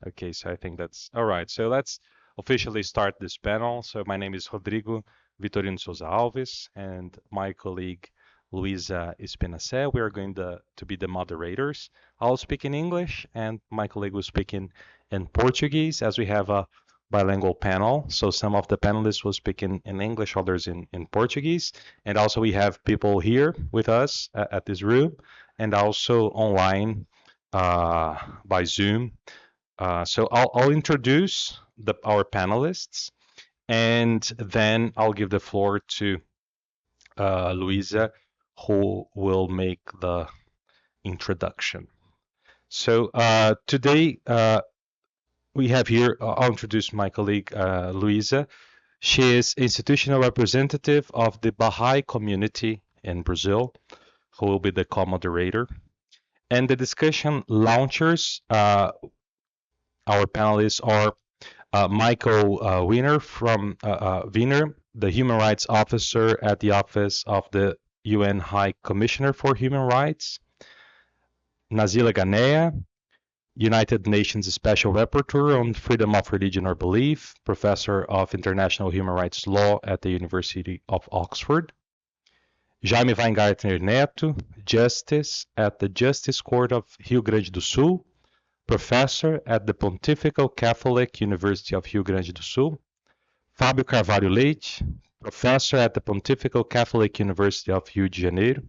Okay, so I think that's all right. So let's officially start this panel. So my name is Rodrigo Vitorino Souza Alves, and my colleague Luisa Espinacé. We are going to be the moderators. I'll speak in English, and my colleague will speak in Portuguese, as we have a bilingual panel. So some of the panelists will speak in English, others in Portuguese. And also we have people here with us at this room, and also online by Zoom. So I'll introduce our panelists, and then I'll give the floor to Luisa, who will make the introduction. So today we have here, I'll introduce my colleague Luisa. She is institutional representative of the Baha'i community in Brazil, who will be the co-moderator. And the discussion launchers, our panelists are Michael Wiener from Wiener, the Human Rights Officer at the Office of the UN High Commissioner for Human Rights, Nazila Ganea, United Nations Special Rapporteur on Freedom of Religion or Belief, Professor of International Human Rights Law at the University of Oxford, Jaime Weingartner Neto, Justice at the Justice Court of Rio Grande do Sul, Professor at the Pontifical Catholic University of Rio Grande do Sul, Fábio Carvalho Leite, Professor at the Pontifical Catholic University of Rio de Janeiro,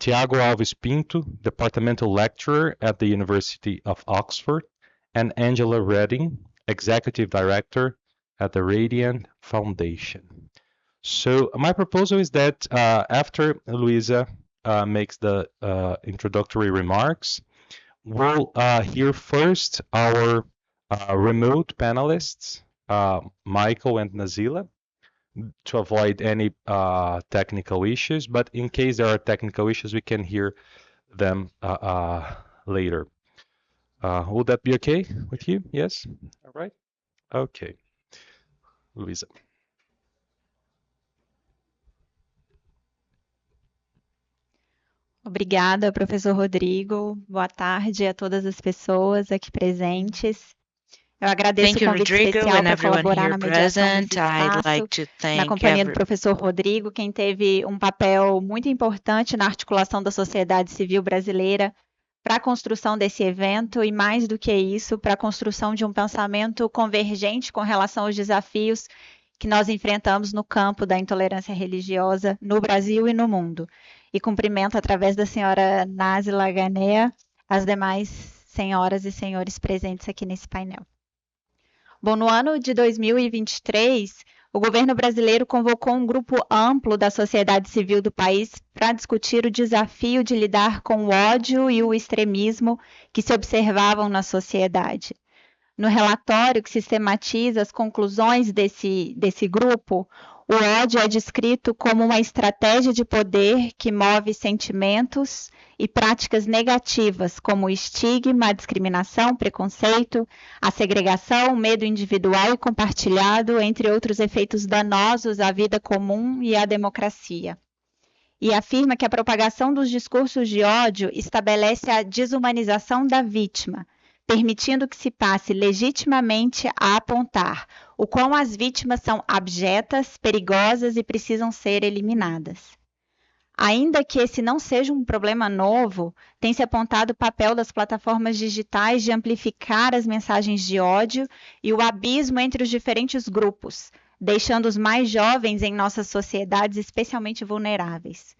Tiago Alves Pinto, Departmental Lecturer at the University of Oxford, and Angela Redding, Executive Director at the Radiant Foundation. So my proposal is that after Luisa makes the introductory remarks, we'll hear first our remote panelists, Michael and Nazila, to avoid any technical issues. But in case there are technical issues, we can hear them later. Would that be okay with you? Yes? All right. Okay. Luisa. Obrigada, professor Rodrigo. Boa tarde a todas as pessoas aqui presentes. Eu agradeço o Thank you, convite Rodrigo, especial and para everyone colaborar here na mediação desse present. I'd espaço, like to na thank companhia do professor Rodrigo, quem teve um papel muito importante na articulação da sociedade civil brasileira para a construção desse evento e, mais do que isso, para a construção de um pensamento convergente com relação aos desafios que nós enfrentamos no campo da intolerância religiosa no Brasil e no mundo. E cumprimento, através da senhora Nazila Ganea, as demais senhoras e senhores presentes aqui nesse painel. Bom, no ano de 2023, o governo brasileiro convocou um grupo amplo da sociedade civil do país para discutir o desafio de lidar com o ódio e o extremismo que se observavam na sociedade. No relatório que sistematiza as conclusões desse grupo, o ódio é descrito como uma estratégia de poder que move sentimentos e práticas negativas, como o estigma, a discriminação, preconceito, a segregação, o medo individual e compartilhado, entre outros efeitos danosos à vida comum e à democracia. E afirma que a propagação dos discursos de ódio estabelece a desumanização da vítima, permitindo que se passe legitimamente a apontar o quão as vítimas são abjetas, perigosas e precisam ser eliminadas. Ainda que esse não seja um problema novo, tem-se apontado o papel das plataformas digitais de amplificar as mensagens de ódio e o abismo entre os diferentes grupos, deixando os mais jovens em nossas sociedades especialmente vulneráveis.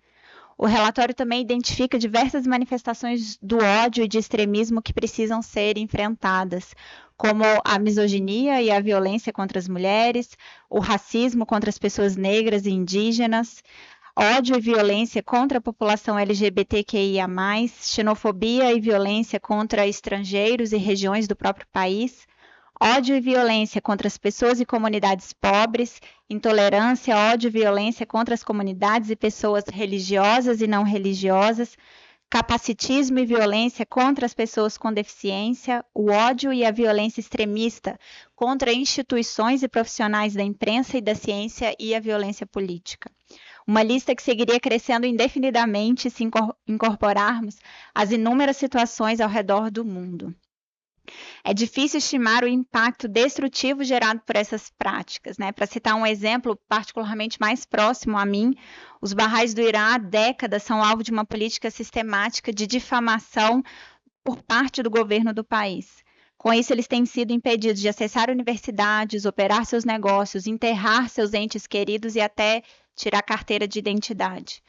O relatório também identifica diversas manifestações do ódio e de extremismo que precisam ser enfrentadas, como a misoginia e a violência contra as mulheres, o racismo contra as pessoas negras e indígenas, ódio e violência contra a população LGBTQIA+, xenofobia e violência contra estrangeiros e regiões do próprio país, ódio e violência contra as pessoas e comunidades pobres, intolerância, ódio e violência contra as comunidades e pessoas religiosas e não religiosas, capacitismo e violência contra as pessoas com deficiência, o ódio e a violência extremista contra instituições e profissionais da imprensa e da ciência e a violência política. Uma lista que seguiria crescendo indefinidamente se incorporarmos as inúmeras situações ao redor do mundo. É difícil estimar o impacto destrutivo gerado por essas práticas, né? Para citar um exemplo particularmente mais próximo a mim, os Bahá'ís do Irã há décadas são alvo de uma política sistemática de difamação por parte do governo do país. Com isso, eles têm sido impedidos de acessar universidades, operar seus negócios, enterrar seus entes queridos e até tirar carteira de identidade.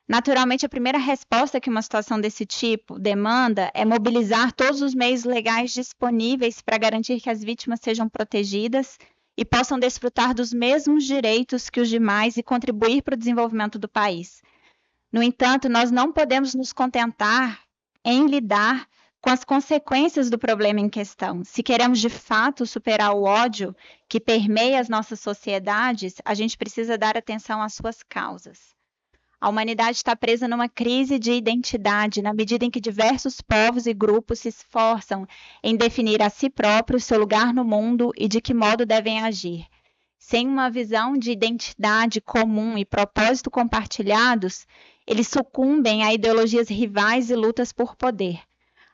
Naturalmente, a primeira resposta que uma situação desse tipo demanda é mobilizar todos os meios legais disponíveis para garantir que as vítimas sejam protegidas e possam desfrutar dos mesmos direitos que os demais e contribuir para o desenvolvimento do país. No entanto, nós não podemos nos contentar em lidar com as consequências do problema em questão. Se queremos de fato superar o ódio que permeia as nossas sociedades, a gente precisa dar atenção às suas causas. A humanidade está presa numa crise de identidade, na medida em que diversos povos e grupos se esforçam em definir a si próprios seu lugar no mundo e de que modo devem agir. Sem uma visão de identidade comum e propósito compartilhados, eles sucumbem a ideologias rivais e lutas por poder.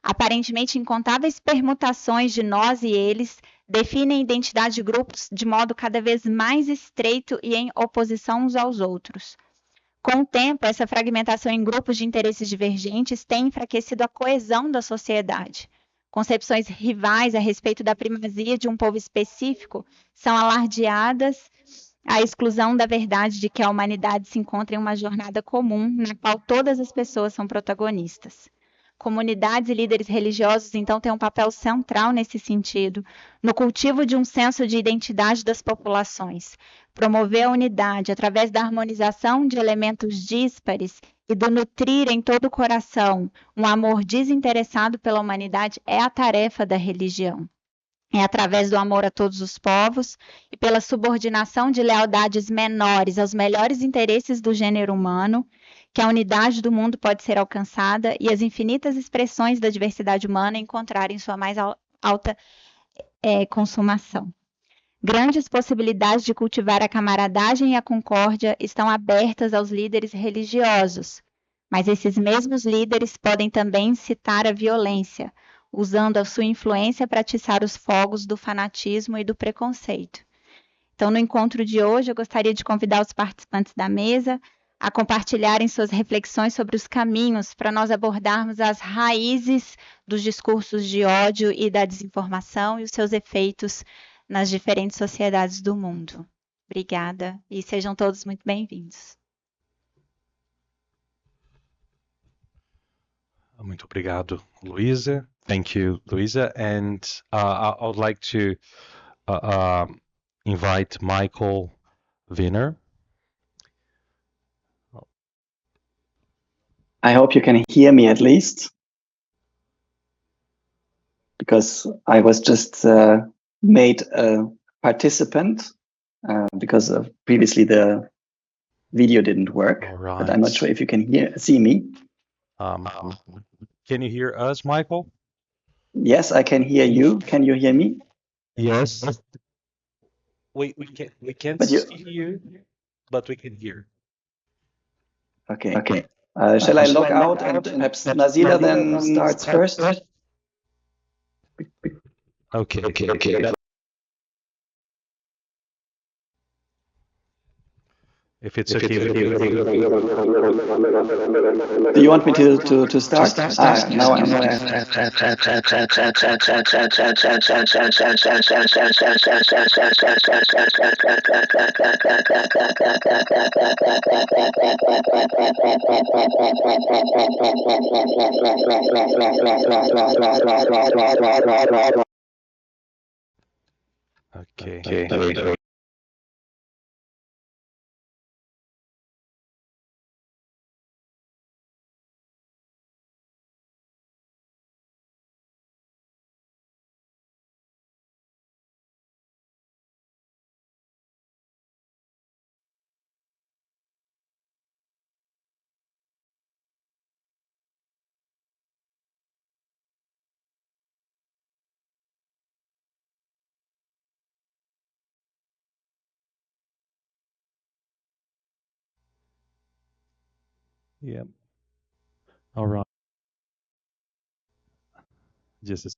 Aparentemente incontáveis permutações de nós e eles definem a identidade de grupos de modo cada vez mais estreito e em oposição uns aos outros. Com o tempo, essa fragmentação em grupos de interesses divergentes tem enfraquecido a coesão da sociedade. Concepções rivais a respeito da primazia de um povo específico são alardeadas à exclusão da verdade de que a humanidade se encontra em uma jornada comum na qual todas as pessoas são protagonistas. Comunidades e líderes religiosos, então, têm um papel central nesse sentido, no cultivo de um senso de identidade das populações, promover a unidade através da harmonização de elementos díspares e do nutrir em todo o coração um amor desinteressado pela humanidade é a tarefa da religião. É através do amor a todos os povos e pela subordinação de lealdades menores aos melhores interesses do gênero humano que a unidade do mundo pode ser alcançada e as infinitas expressões da diversidade humana encontrarem sua mais alta consumação. Grandes possibilidades de cultivar a camaradagem e a concórdia estão abertas aos líderes religiosos, mas esses mesmos líderes podem também incitar a violência, usando a sua influência para atiçar os fogos do fanatismo e do preconceito. Então, no encontro de hoje, eu gostaria de convidar os participantes da mesa a compartilharem suas reflexões sobre os caminhos para nós abordarmos as raízes dos discursos de ódio e da desinformação e os seus efeitos nas diferentes sociedades do mundo. Obrigada e sejam todos muito bem-vindos. Muito obrigado, Luisa. Thank you, Luisa. And I would like to invite Michael Wiener. I hope you can hear me at least, because I was just made a participant because of previously the video didn't work. All right. But I'm not sure if you can see me. Can you hear us, Michael? Yes, I can hear you. Can you hear me? Yes. We can't But see you, but we can hear. Okay. Okay. Shall I log out and perhaps Nazila then starts first? Okay. If it's okay with you. Do you want me to start? Now I'm Okay. Yeah. All right. Just a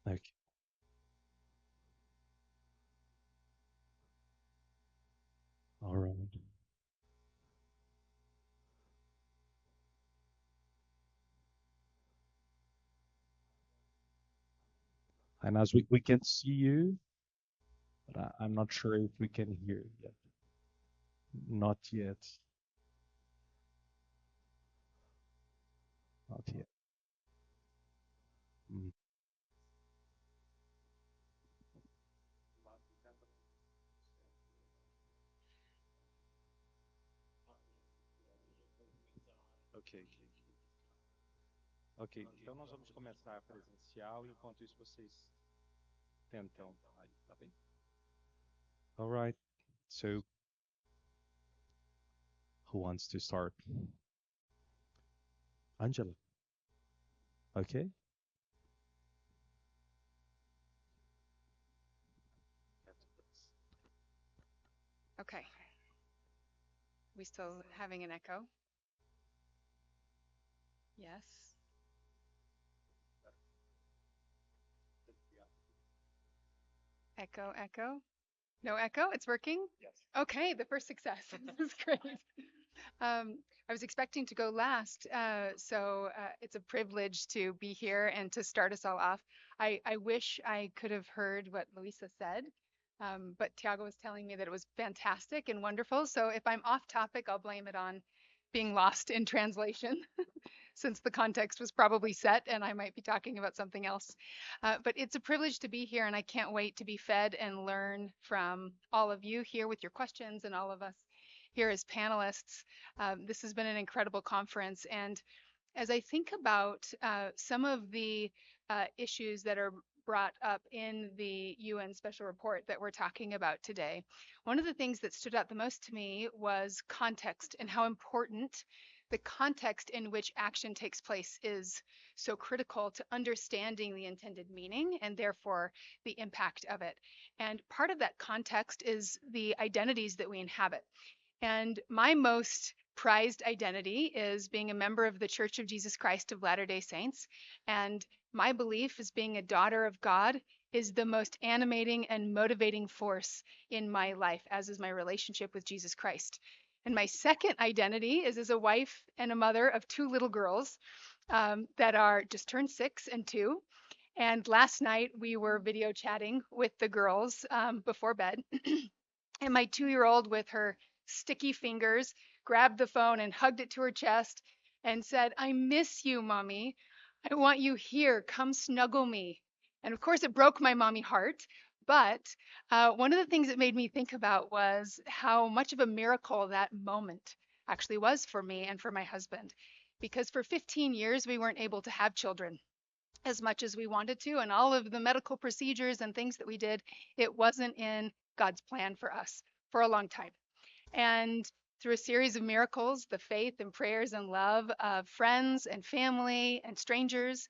Okay. All right. And as we can see you, but I'm not sure if we can hear you yet. Not yet. Not yet. Mm. Ok. Ok, então nós vamos começar presencial, enquanto isso vocês tentam aí, tá bem? All right. So, who wants to start? Angela. Okay. Okay. We still having an echo? Yes. Echo, echo. No echo? It's working? Yes. Okay, the first success. This is great. I was expecting to go last, so it's a privilege to be here and to start us all off. I wish I could have heard what Luisa said, but Tiago was telling me that it was fantastic and wonderful. So if I'm off topic, I'll blame it on being lost in translation. Since the context was probably set and I might be talking about something else. But it's a privilege to be here, and I can't wait to be fed and learn from all of you here with your questions and all of us here as panelists. This has been an incredible conference. And as I think about some of the issues that are brought up in the UN special report that we're talking about today, one of the things that stood out the most to me was context and how important the context in which action takes place is so critical to understanding the intended meaning and therefore the impact of it. And part of that context is the identities that we inhabit. And my most prized identity is being a member of the Church of Jesus Christ of Latter-day Saints. And my belief as being a daughter of God is the most animating and motivating force in my life, as is my relationship with Jesus Christ. And my second identity is as a wife and a mother of two little girls that are just turned 6 and 2. And last night we were video chatting with the girls before bed. And my 2-year-old, with her sticky fingers, grabbed the phone and hugged it to her chest and said, "I miss you, Mommy. I want you here. Come snuggle me." And of course, it broke my mommy heart. But one of the things it made me think about was how much of a miracle that moment actually was for me and for my husband. Because for 15 years, we weren't able to have children as much as we wanted to. And all of the medical procedures and things that we did, it wasn't in God's plan for us for a long time. And through a series of miracles, the faith and prayers and love of friends and family and strangers,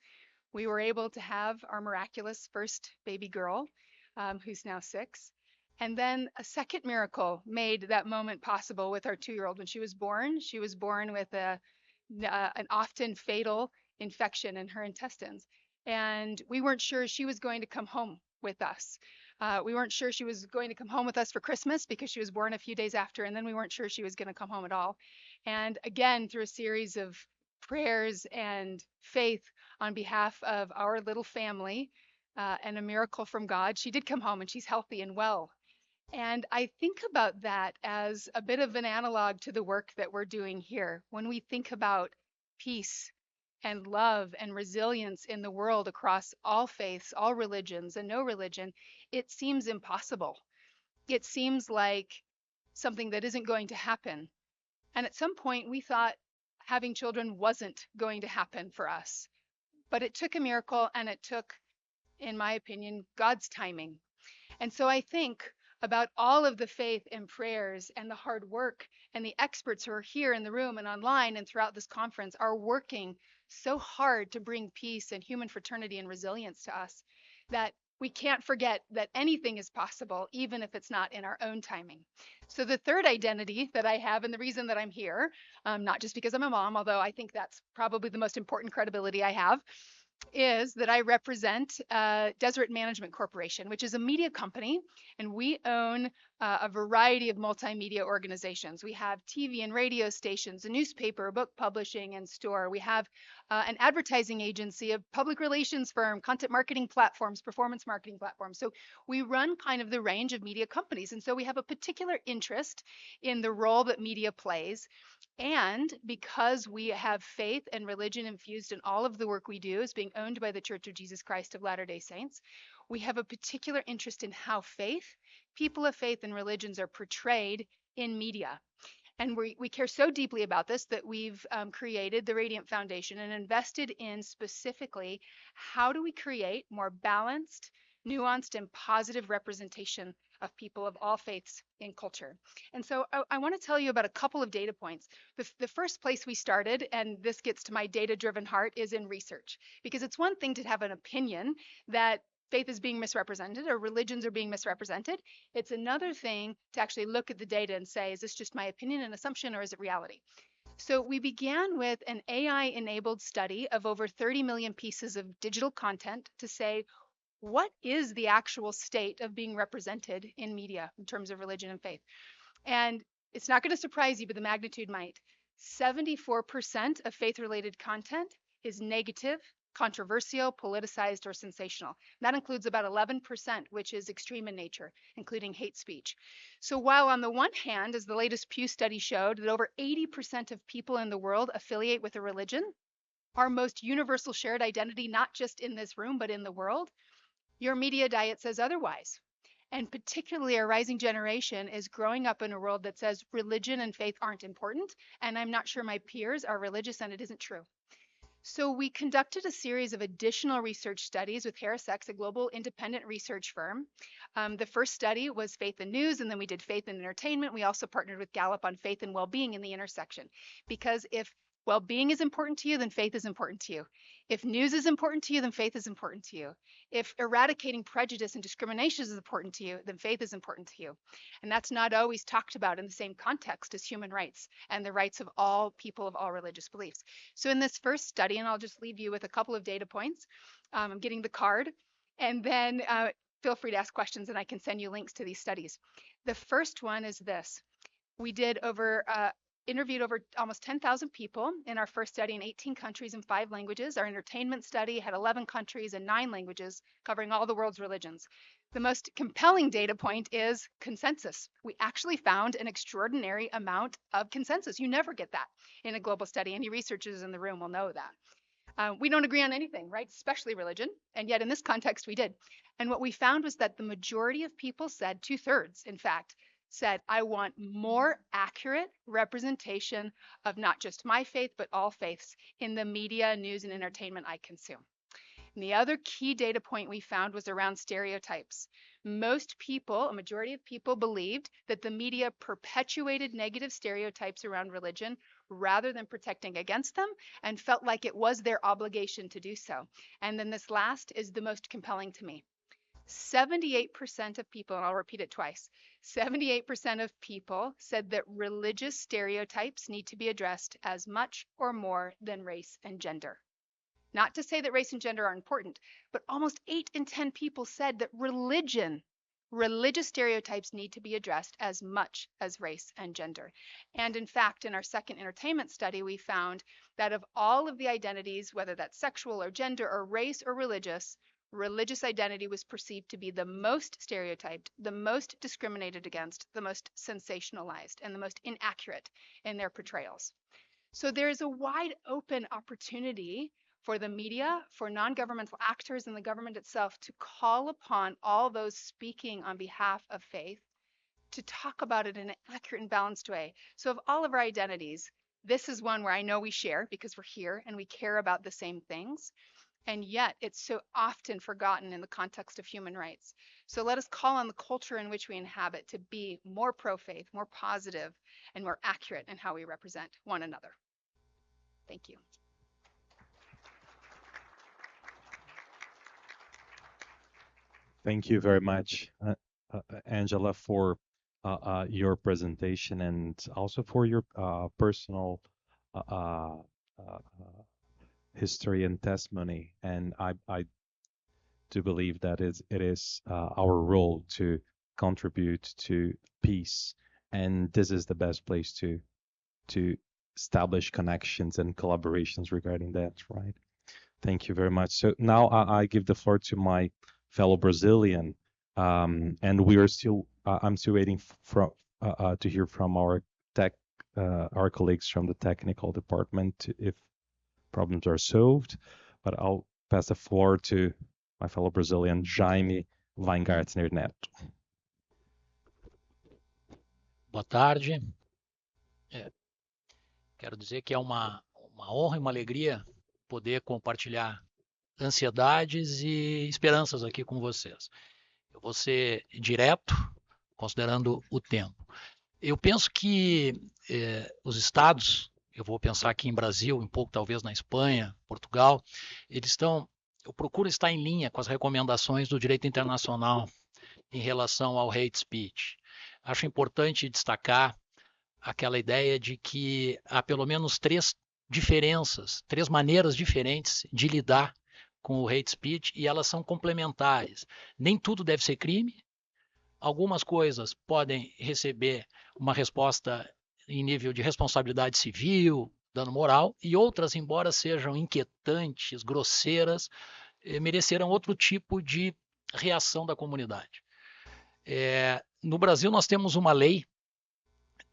we were able to have our miraculous first baby girl, who's now 6. And then a second miracle made that moment possible with our 2-year-old. When she was born with an often fatal infection in her intestines. And we weren't sure she was going to come home with us. We weren't sure she was going to come home with us for Christmas because she was born a few days after, and then we weren't sure she was going to come home at all. And again, through a series of prayers and faith on behalf of our little family and a miracle from God, she did come home and she's healthy and well. And I think about that as a bit of an analog to the work that we're doing here. When we think about peace and love and resilience in the world across all faiths, all religions, and no religion, it seems impossible. It seems like something that isn't going to happen. And at some point, we thought having children wasn't going to happen for us. But it took a miracle, and it took, in my opinion, God's timing. And so I think about all of the faith and prayers and the hard work, and the experts who are here in the room and online and throughout this conference are working so hard to bring peace and human fraternity and resilience to us, that we can't forget that anything is possible, even if it's not in our own timing. So the third identity that I have, and the reason that I'm here, not just because I'm a mom, although I think that's probably the most important credibility I have, is that I represent Deseret Management Corporation, which is a media company, and we own a variety of multimedia organizations. We have TV and radio stations, a newspaper, book publishing and store. We have an advertising agency, a public relations firm, content marketing platforms, performance marketing platforms. So we run kind of the range of media companies. And so we have a particular interest in the role that media plays. And because we have faith and religion infused in all of the work we do as being owned by the Church of Jesus Christ of Latter-day Saints, we have a particular interest in how faith, people of faith, and religions are portrayed in media. And we care so deeply about this that we've created the Radiant Foundation and invested in specifically how do we create more balanced, nuanced, and positive representation of people of all faiths in culture. And so I want to tell you about a couple of data points. The first place we started, and this gets to my data-driven heart, is in research. Because it's one thing to have an opinion that faith is being misrepresented or religions are being misrepresented. It's another thing to actually look at the data and say, is this just my opinion and assumption, or is it reality? So we began with an AI-enabled study of over 30 million pieces of digital content to say, what is the actual state of being represented in media in terms of religion and faith? And it's not going to surprise you, but the magnitude might. 74% of faith-related content is negative, controversial, politicized, or sensational. That includes about 11%, which is extreme in nature, including hate speech. So while on the one hand, as the latest Pew study showed, that over 80% of people in the world affiliate with a religion, our most universal shared identity, not just in this room, but in the world, your media diet says otherwise. And particularly our rising generation is growing up in a world that says religion and faith aren't important, and I'm not sure my peers are religious, and it isn't true. So we conducted a series of additional research studies with HarrisX, a global independent research firm. The first study was faith and news, and then we did faith and entertainment. We also partnered with Gallup on faith and well-being in the intersection. Because if well-being is important to you, then faith is important to you. If news is important to you, then faith is important to you. If eradicating prejudice and discrimination is important to you, then faith is important to you. And that's not always talked about in the same context as human rights and the rights of all people of all religious beliefs. So in this first study, and I'll just leave you with a couple of data points, I'm getting the card, and then feel free to ask questions and I can send you links to these studies. The first one is this. We interviewed over almost 10,000 people in our first study in 18 countries and 5 languages. Our entertainment study had 11 countries and 9 languages, covering all the world's religions. The most compelling data point is consensus. We actually found an extraordinary amount of consensus. You never get that in a global study. Any researchers in the room will know that. We don't agree on anything, right? Especially religion. And yet in this context, we did. And what we found was that the majority of people said, 2/3, in fact, said, I want more accurate representation of not just my faith, but all faiths in the media, news, and entertainment I consume. And the other key data point we found was around stereotypes. Most people, a majority of people, believed that the media perpetuated negative stereotypes around religion rather than protecting against them, and felt like it was their obligation to do so. And then this last is the most compelling to me. 78% of people, and I'll repeat it twice, 78% of people said that religious stereotypes need to be addressed as much or more than race and gender. Not to say that race and gender are important, but almost 8 in 10 people said that religious stereotypes need to be addressed as much as race and gender. And in fact, in our second entertainment study, we found that of all of the identities, whether that's sexual or gender or race or religious identity was perceived to be the most stereotyped, the most discriminated against, the most sensationalized, and the most inaccurate in their portrayals. So there is a wide open opportunity for the media, for non-governmental actors and the government itself to call upon all those speaking on behalf of faith to talk about it in an accurate and balanced way. So of all of our identities, this is one where I know we share because we're here and we care about the same things. And yet it's so often forgotten in the context of human rights. So let us call on the culture in which we inhabit to be more pro-faith, more positive, and more accurate in how we represent one another. Thank you. Thank you very much, Angela, for your presentation and also for your personal history and testimony, and I do believe that it is our role to contribute to peace, and this is the best place to establish connections and collaborations regarding that, right? Thank you very much. So now I give the floor to my fellow Brazilian, and we are still. I'm still waiting to hear from our colleagues from the technical department if problems are solved. But I'll pass the floor to my fellow Brazilian, Jaime Weingartner Neto. Boa tarde. Quero dizer que é uma honra e uma alegria poder compartilhar ansiedades e esperanças aqui com vocês. Eu vou ser direto, considerando o tempo. Eu penso que os estados, eu vou pensar aqui em Brasil, um pouco talvez na Espanha, Portugal, eu procuro estar em linha com as recomendações do direito internacional em relação ao hate speech. Acho importante destacar aquela ideia de que há pelo menos três maneiras diferentes de lidar com o hate speech, e elas são complementares. Nem tudo deve ser crime. Algumas coisas podem receber uma resposta em nível de responsabilidade civil, dano moral, e outras, embora sejam inquietantes, grosseiras, merecerão outro tipo de reação da comunidade. No Brasil, nós temos uma lei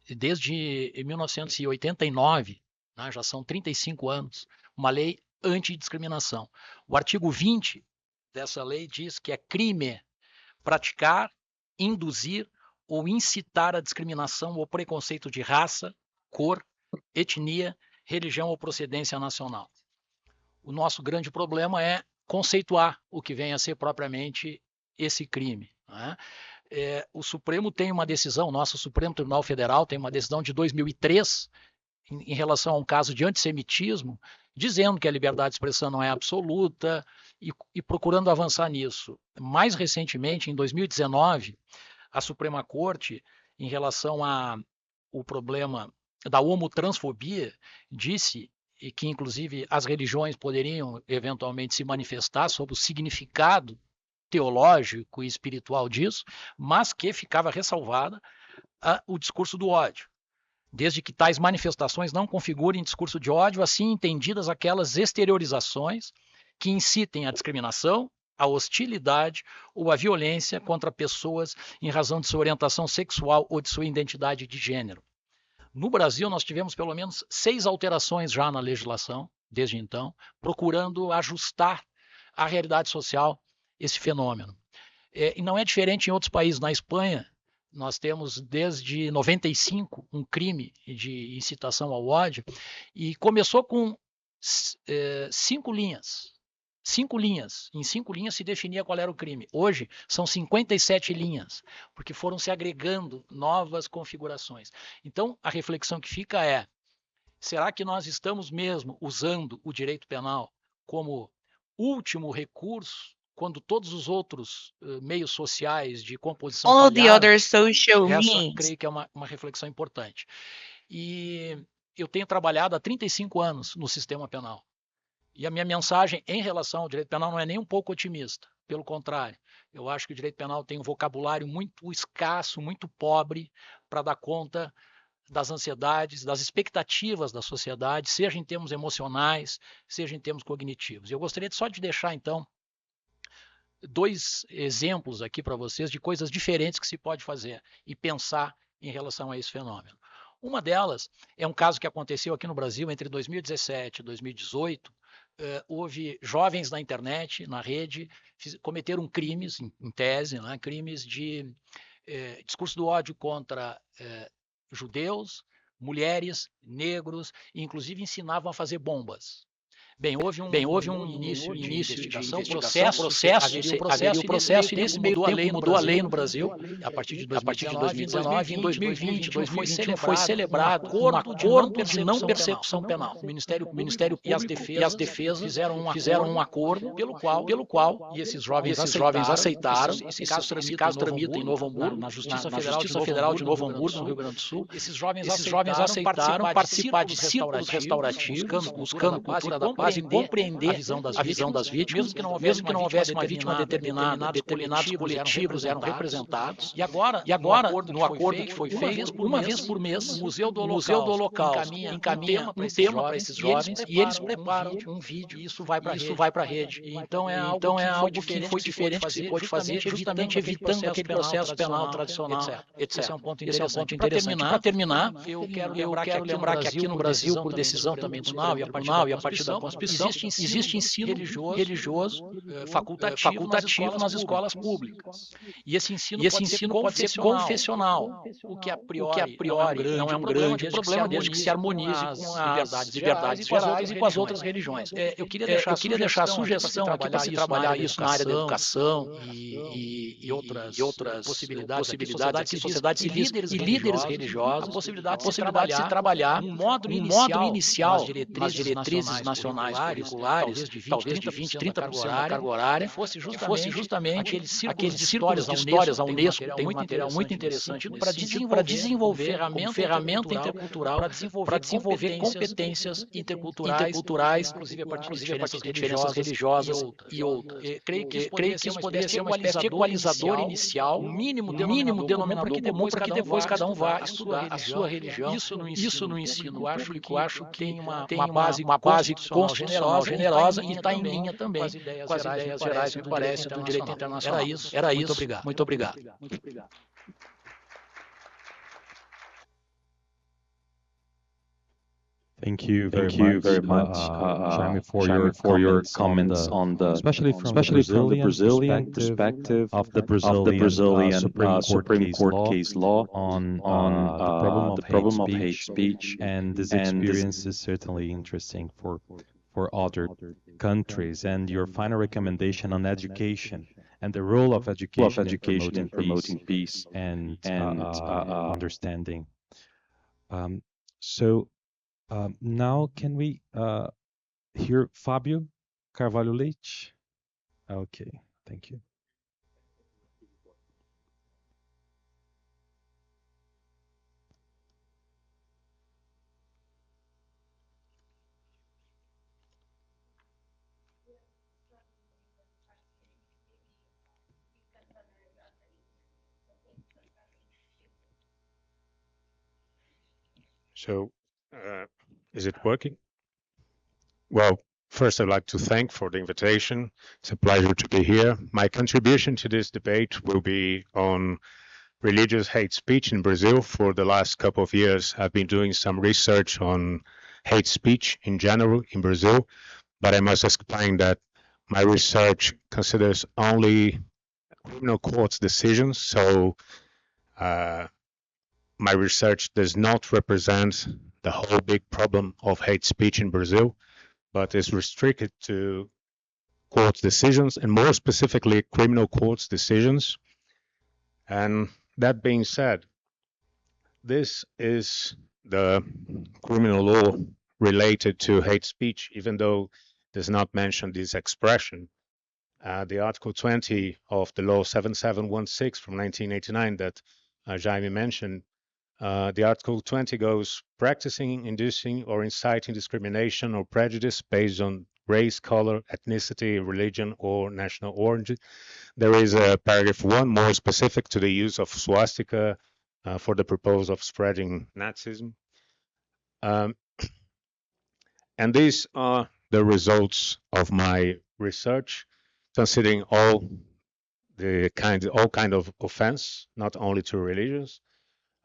desde 1989, né, já são 35 anos, uma lei antidiscriminação. O artigo 20 dessa lei diz que é crime praticar, induzir ou incitar a discriminação ou preconceito de raça, cor, etnia, religião ou procedência nacional. O nosso grande problema é conceituar o que vem a ser propriamente esse crime, né? O Supremo tem uma decisão, o nosso Supremo Tribunal Federal tem uma decisão de 2003 em relação a um caso de antissemitismo, dizendo que a liberdade de expressão não é absoluta e procurando avançar nisso. Mais recentemente, em 2019, a Suprema Corte, em relação ao problema da homotransfobia, disse que, inclusive, as religiões poderiam eventualmente se manifestar sobre o significado teológico e espiritual disso, mas que ficava ressalvada o discurso do ódio, desde que tais manifestações não configurem discurso de ódio, assim entendidas aquelas exteriorizações que incitem a discriminação, a hostilidade ou a violência contra pessoas em razão de sua orientação sexual ou de sua identidade de gênero. No Brasil, nós tivemos pelo menos 6 alterações já na legislação, desde então, procurando ajustar à realidade social esse fenômeno. E não é diferente em outros países. Na Espanha, nós temos desde 95 um crime de incitação ao ódio, e começou com 5 linhas. 5 linhas. Em 5 linhas se definia qual era o crime. Hoje são 57 linhas, porque foram se agregando novas configurações. Então, a reflexão que fica é: será que nós estamos mesmo usando o direito penal como último recurso, quando todos os outros meios sociais de composição All falharam? the other social Essa, means. creio que é uma reflexão importante. E eu tenho trabalhado há 35 anos no sistema penal. E a minha mensagem em relação ao direito penal não é nem um pouco otimista. Pelo contrário, eu acho que o direito penal tem um vocabulário muito escasso, muito pobre, para dar conta das ansiedades, das expectativas da sociedade, seja em termos emocionais, seja em termos cognitivos. Eu gostaria só de deixar, então, 2 exemplos aqui para vocês de coisas diferentes que se pode fazer e pensar em relação a esse fenômeno. Uma delas é um caso que aconteceu aqui no Brasil entre 2017 e 2018. Houve jovens na internet, na rede, cometeram crimes, em tese, né, crimes de discurso do ódio contra judeus, mulheres, negros, e inclusive ensinavam a fazer bombas. Bem, houve um início de investigação, processo, e nesse meio tempo mudou a lei no Brasil, a partir de 2019, em 2020 foi celebrado um acordo de não persecução penal. O Ministério Público e as defesas fizeram um acordo pelo qual e esses jovens aceitaram, esse caso tramita em Novo Hamburgo, na Justiça Federal de Novo Hamburgo, no Rio Grande do Sul. Esses jovens aceitaram participar de círculos restaurativos, buscando cultura da paz compreender a visão das vítimas, mesmo que não houvesse uma vítima determinada, determinados coletivos eram representados. E agora, no acordo que foi feito, uma vez por mês, o Museu do Holocausto encaminha um tema para esses jovens e eles preparam um vídeo e isso vai para a rede. Então é algo que foi diferente que se pôde fazer, justamente evitando aquele processo penal tradicional, etc. Esse é um ponto interessante. Para terminar, eu quero lembrar que aqui no Brasil, por decisão também do tribunal e a partir da Constituição, existe ensino religioso facultativo nas escolas públicas. E esse ensino pode ser confessional, o que a priori não é um grande problema, desde que se harmonize com as liberdades gerais e com as outras religiões. Eu queria deixar a sugestão aqui para se trabalhar isso na área da educação e outras possibilidades aqui, sociedade civil e líderes religiosos, a possibilidade de se trabalhar um módulo inicial nas diretrizes nacionais curriculares, talvez de 20, 30% da carga horária, que fosse justamente aqueles círculos de histórias. A Unesco tem um material muito interessante para desenvolver como ferramenta intercultural, para desenvolver competências interculturais, inclusive a partir de diferenças religiosas e outras. Creio que isso poderia ser uma espécie de equalizador inicial, um mínimo denominador comum para que depois cada um vá estudar a sua religião. Isso no ensino público, acho que tem uma base constitucional generosa e está em linha também com as ideias gerais, me parece, do direito internacional. Era isso. Muito obrigado. Thank you very much, Jaime, for your comments on the, especially from the Brazilian perspective of the Brazilian Supreme Court case law on the problem of hate speech, and this experience is certainly interesting for other countries. And your final recommendation on education and the role of education in promoting peace and understanding. Now, can we hear Fábio Carvalho Leite? Okay, thank you. So, is it working? Well, first I'd like to thank for the invitation. It's a pleasure to be here. My contribution to this debate will be on religious hate speech in Brazil. For the last couple of years, I've been doing some research on hate speech in general in Brazil, but I must explain that my research considers only criminal courts decisions. So my research does not represent the whole big problem of hate speech in Brazil, but is restricted to court decisions, and more specifically criminal courts decisions. And that being said, this is the criminal law related to hate speech, even though it does not mention this expression. The Article 20 of the law 7716 from 1989 that Jaime mentioned, the Article 20 goes, practicing, inducing, or inciting discrimination or prejudice based on race, color, ethnicity, religion, or national origin. There is a paragraph 1 more specific to the use of swastika for the purpose of spreading Nazism. And these are the results of my research, considering all kind of offense, not only to religions.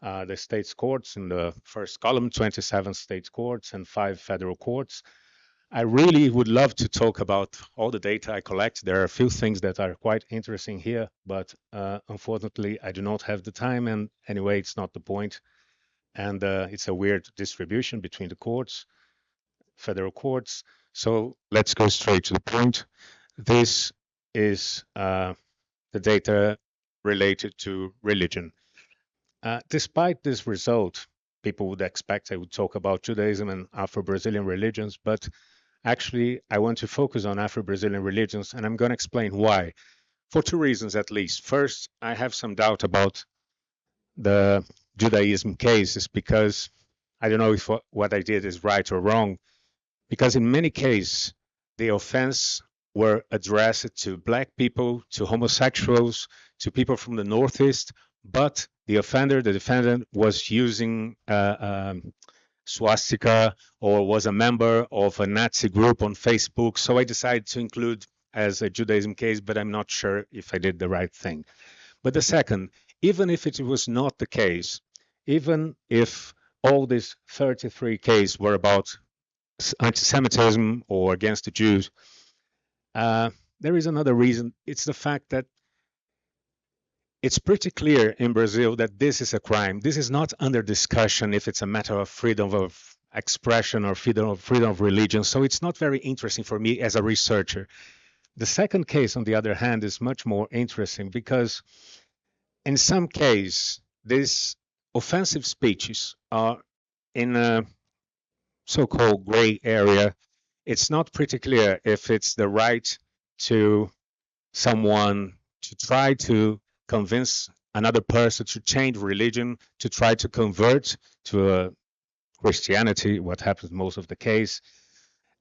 The states courts in the first column, 27 state courts and 5 federal courts. I really would love to talk about all the data I collect. There are a few things that are quite interesting here, but unfortunately I do not have the time, and anyway, it's not the point. And it's a weird distribution between the courts, federal courts. So let's go straight to the point. This is the data related to religion. Despite this result, people would expect I would talk about Judaism and Afro-Brazilian religions, but actually I want to focus on Afro-Brazilian religions, and I'm going to explain why, for 2 reasons at least. First, I have some doubt about the Judaism cases because I don't know if what I did is right or wrong, because in many cases, the offense were addressed to black people, to homosexuals, to people from the Northeast, but the defendant was using swastika or was a member of a Nazi group on Facebook. So I decided to include as a Judaism case, but I'm not sure if I did the right thing. But the second, even if it was not the case, even if all these 33 cases were about anti-Semitism or against the Jews, there is another reason. It's the fact that it's pretty clear in Brazil that this is a crime. This is not under discussion if it's a matter of freedom of expression or freedom of religion. So it's not very interesting for me as a researcher. The second case, on the other hand, is much more interesting because in some cases, these offensive speeches are in a so-called gray area. It's not pretty clear if it's the right to someone to try to convince another person to change religion, to try to convert to Christianity, what happens most of the case.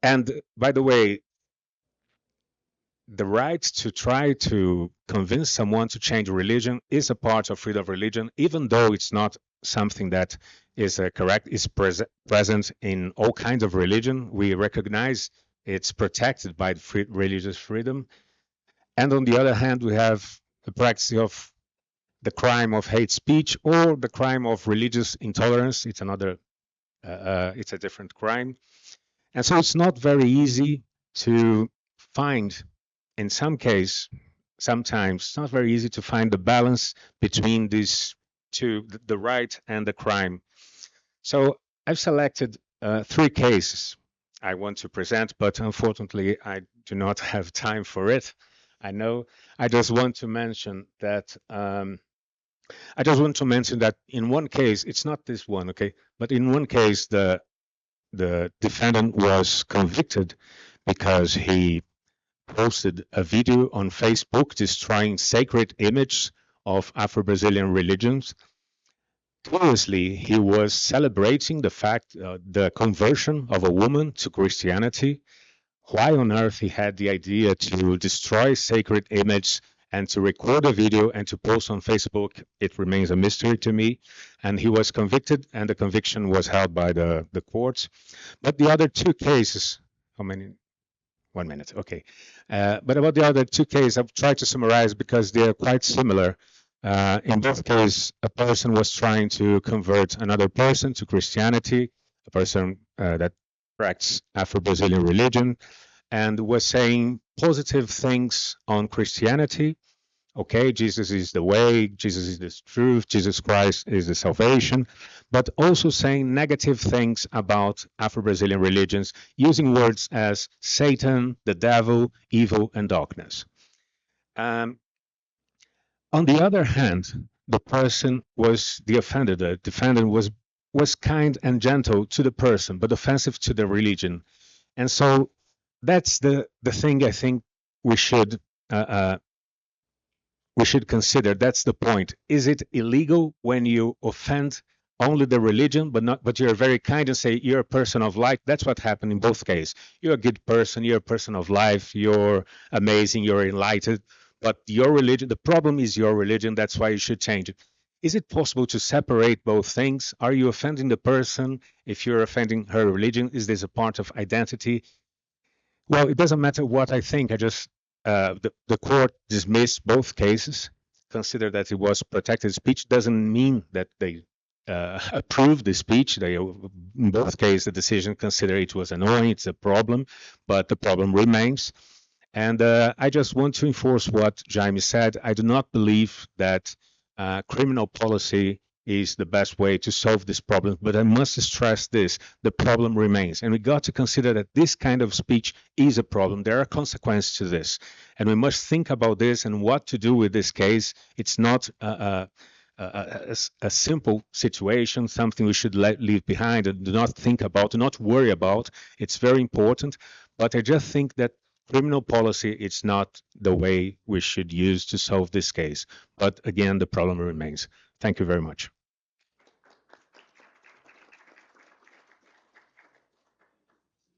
And by the way, the right to try to convince someone to change religion is a part of freedom of religion, even though it's not something that is correct, is present in all kinds of religion. We recognize it's protected by religious freedom. And on the other hand, we have the practice of the crime of hate speech or the crime of religious intolerance. It's another, it's a different crime. And so it's not very easy to find, in some cases, sometimes it's not very easy to find the balance between these two, the right and the crime. So I've selected 3 cases I want to present, but unfortunately I do not have time for it. I know. I just want to mention that in one case, it's not this one, okay, but in one case the defendant was convicted because he posted a video on Facebook destroying sacred images of Afro-Brazilian religions. Curiously, he was celebrating the fact, the conversion of a woman to Christianity. Why on earth he had the idea to destroy sacred images and to record a video and to post on Facebook, it remains a mystery to me. And he was convicted, and the conviction was held by the courts. But the other 2 cases, how many? 1 minute, okay. But about the other 2 cases, I've tried to summarize because they're quite similar. In both cases, a person was trying to convert another person to Christianity, a person that practices Afro-Brazilian religion, and was saying positive things on Christianity. Okay, Jesus is the way, Jesus is the truth, Jesus Christ is the salvation, but also saying negative things about Afro-Brazilian religions, using words as Satan, the devil, evil, and darkness. On the other hand, the person was the offender, the defendant was kind and gentle to the person, but offensive to the religion. And so that's the thing I think we should consider. That's the point. Is it illegal when you offend only the religion, but you're very kind and say you're a person of light? That's what happened in both cases. You're a good person, you're a person of life, you're amazing, you're enlightened, but your religion, the problem is your religion, that's why you should change it. Is it possible to separate both things? Are you offending the person if you're offending her religion? Is this a part of identity? Well, it doesn't matter what I think. I just the court dismissed both cases, considered that it was protected speech. Doesn't mean that they approved the speech. They, in both cases, the decision considered it was annoying. It's a problem, but the problem remains. And I just want to enforce what Jaime said. I do not believe that criminal policy is the best way to solve this problem, but I must stress this, the problem remains. And we got to consider that this kind of speech is a problem. There are consequences to this. And we must think about this and what to do with this case. It's not a simple situation, something we should leave behind and do not think about, do not worry about. It's very important. But I just think that criminal policy is not the way we should use to solve this case. But again, the problem remains. Thank you very much.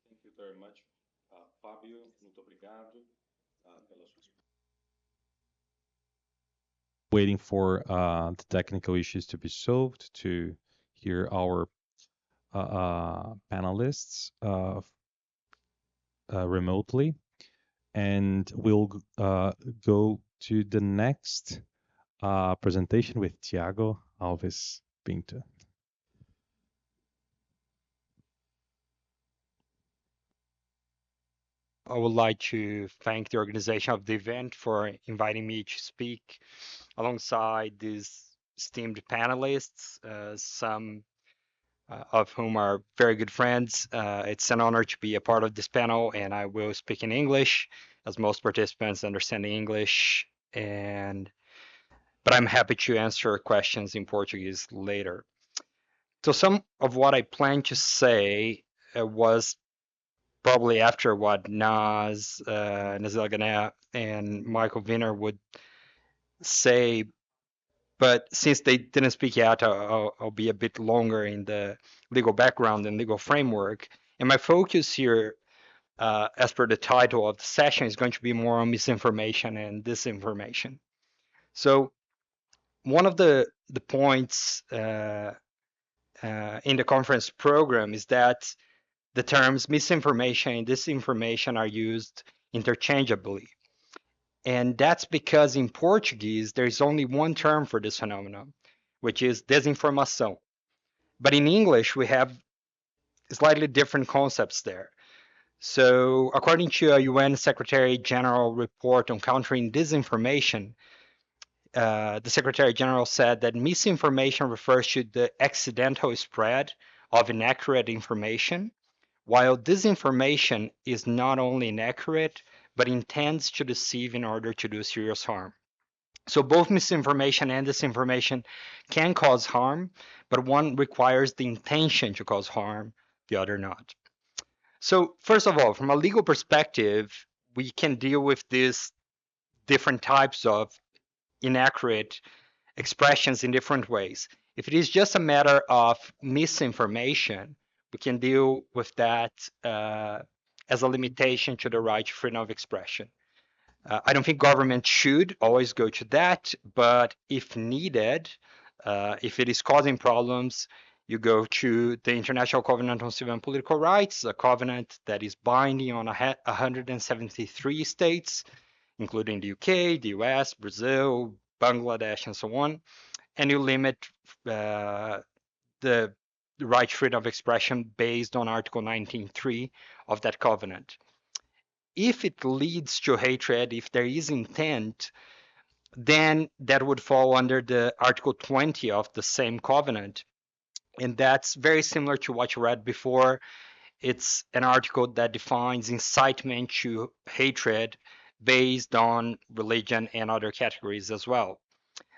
Thank you very waiting for the technical issues to be solved to hear our panelists remotely. And we'll go to the next presentation with Tiago Alves Pinto. I would like to thank the organization of the event for inviting me to speak alongside these esteemed panelists, some of whom are very good friends. It's an honor to be a part of this panel, and I will speak in English, as most participants understand English, but I'm happy to answer questions in Portuguese later. So some of what I plan to say was probably after what Naz, Nazil Ghanem, and Michael Wiener would say, but since they didn't speak yet, I'll be a bit longer in the legal background and legal framework. And my focus here, as per the title of the session, is going to be more on misinformation and disinformation. So one of the points in the conference program is that the terms misinformation and disinformation are used interchangeably. And that's because in Portuguese, there's only one term for this phenomenon, which is desinformação. But in English, we have slightly different concepts there. So according to a UN Secretary General report on countering disinformation, the Secretary General said that misinformation refers to the accidental spread of inaccurate information, while disinformation is not only inaccurate, but intends to deceive in order to do serious harm. So both misinformation and disinformation can cause harm, but one requires the intention to cause harm, the other not. So first of all, from a legal perspective, we can deal with these different types of inaccurate expressions in different ways. If it is just a matter of misinformation, we can deal with that as a limitation to the right to freedom of expression. I don't think government should always go to that, but if needed, if it is causing problems, you go to the International Covenant on Civil and Political Rights, a covenant that is binding on 173 states, including the UK, the US, Brazil, Bangladesh, and so on. And you limit the right to freedom of expression based on Article 19.3 of that covenant. If it leads to hatred, if there is intent, then that would fall under the Article 20 of the same covenant. And that's very similar to what you read before. It's an article that defines incitement to hatred based on religion and other categories as well.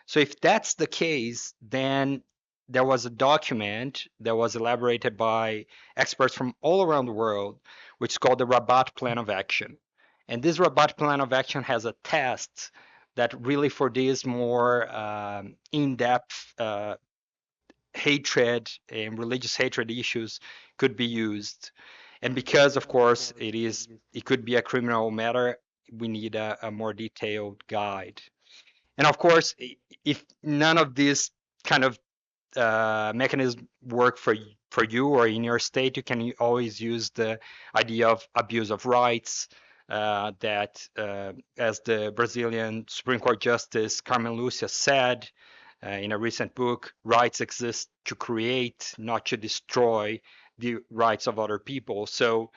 So if that's the case, then there was a document that was elaborated by experts from all around the world, which is called the Rabat Plan of Action. And this Rabat Plan of Action has a test that really for these more in-depth hatred and religious hatred issues could be used. And because, of course, it could be a criminal matter, we need a more detailed guide. And of course, if none of these kind of mechanisms work for you or in your state, you can always use the idea of abuse of rights that, as the Brazilian Supreme Court Justice Carmen Lúcia said in a recent book, rights exist to create, not to destroy the rights of other people. So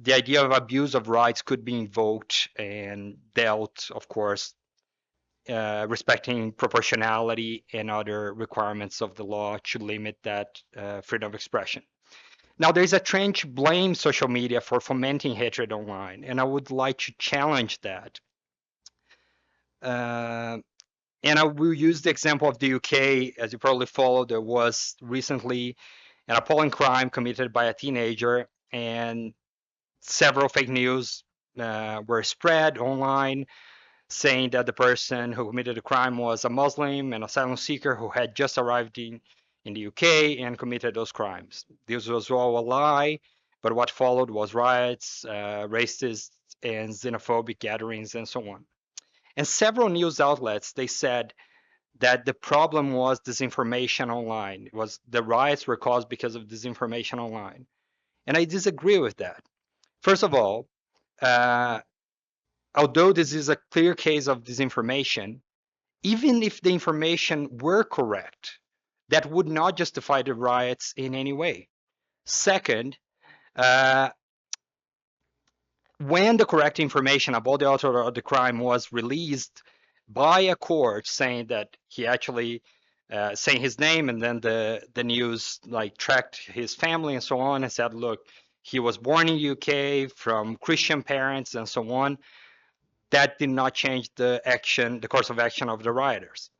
the idea of abuse of rights could be invoked and dealt, of course, respecting proportionality and other requirements of the law to limit that freedom of expression. Now, there's a trend to blame social media for fomenting hatred online, and I would like to challenge that. And I will use the example of the UK. As you probably followed, there was recently an appalling crime committed by a teenager, and several fake news were spread online, saying that the person who committed the crime was a Muslim, an asylum seeker who had just arrived in the UK and committed those crimes. This was all a lie, but what followed was riots, racist and xenophobic gatherings, and so on. And several news outlets, they said that the problem was disinformation online. It was the riots were caused because of disinformation online. And I disagree with that. First of all, although this is a clear case of disinformation, even if the information were correct, that would not justify the riots in any way. Second, when the correct information about the author of the crime was released by a court saying that he actually saying his name, and then the news like tracked his family and so on and said, look, he was born in UK from Christian parents and so on, that did not change the course of action of the rioters.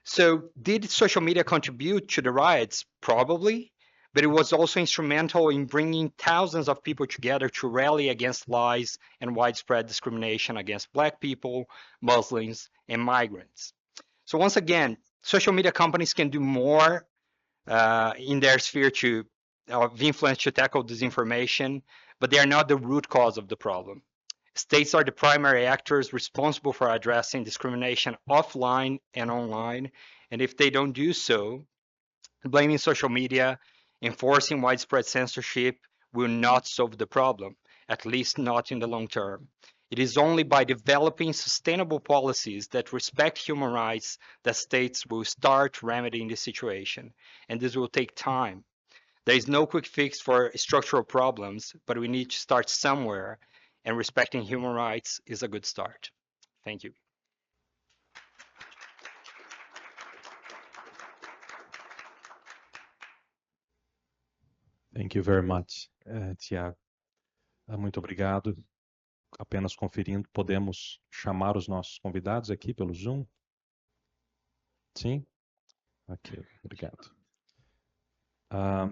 So did social media contribute to the riots? Probably, but it was also instrumental in bringing thousands of people together to rally against lies and widespread discrimination against Black people, Muslims, and migrants. So once again, social media companies can do more in their sphere of influence to tackle disinformation, but they are not the root cause of the problem. States are the primary actors responsible for addressing discrimination offline and online, and if they don't do so, blaming social media, enforcing widespread censorship will not solve the problem, at least not in the long term. It is only by developing sustainable policies that respect human rights that states will start remedying the situation, and this will take time. There is no quick fix for structural problems, but we need to start somewhere, and respecting human rights is a good start. Thank you. Thank you very much, Tiago. Muito obrigado. Apenas conferindo, podemos chamar os nossos convidados aqui pelo Zoom? Sim? Ok, obrigado.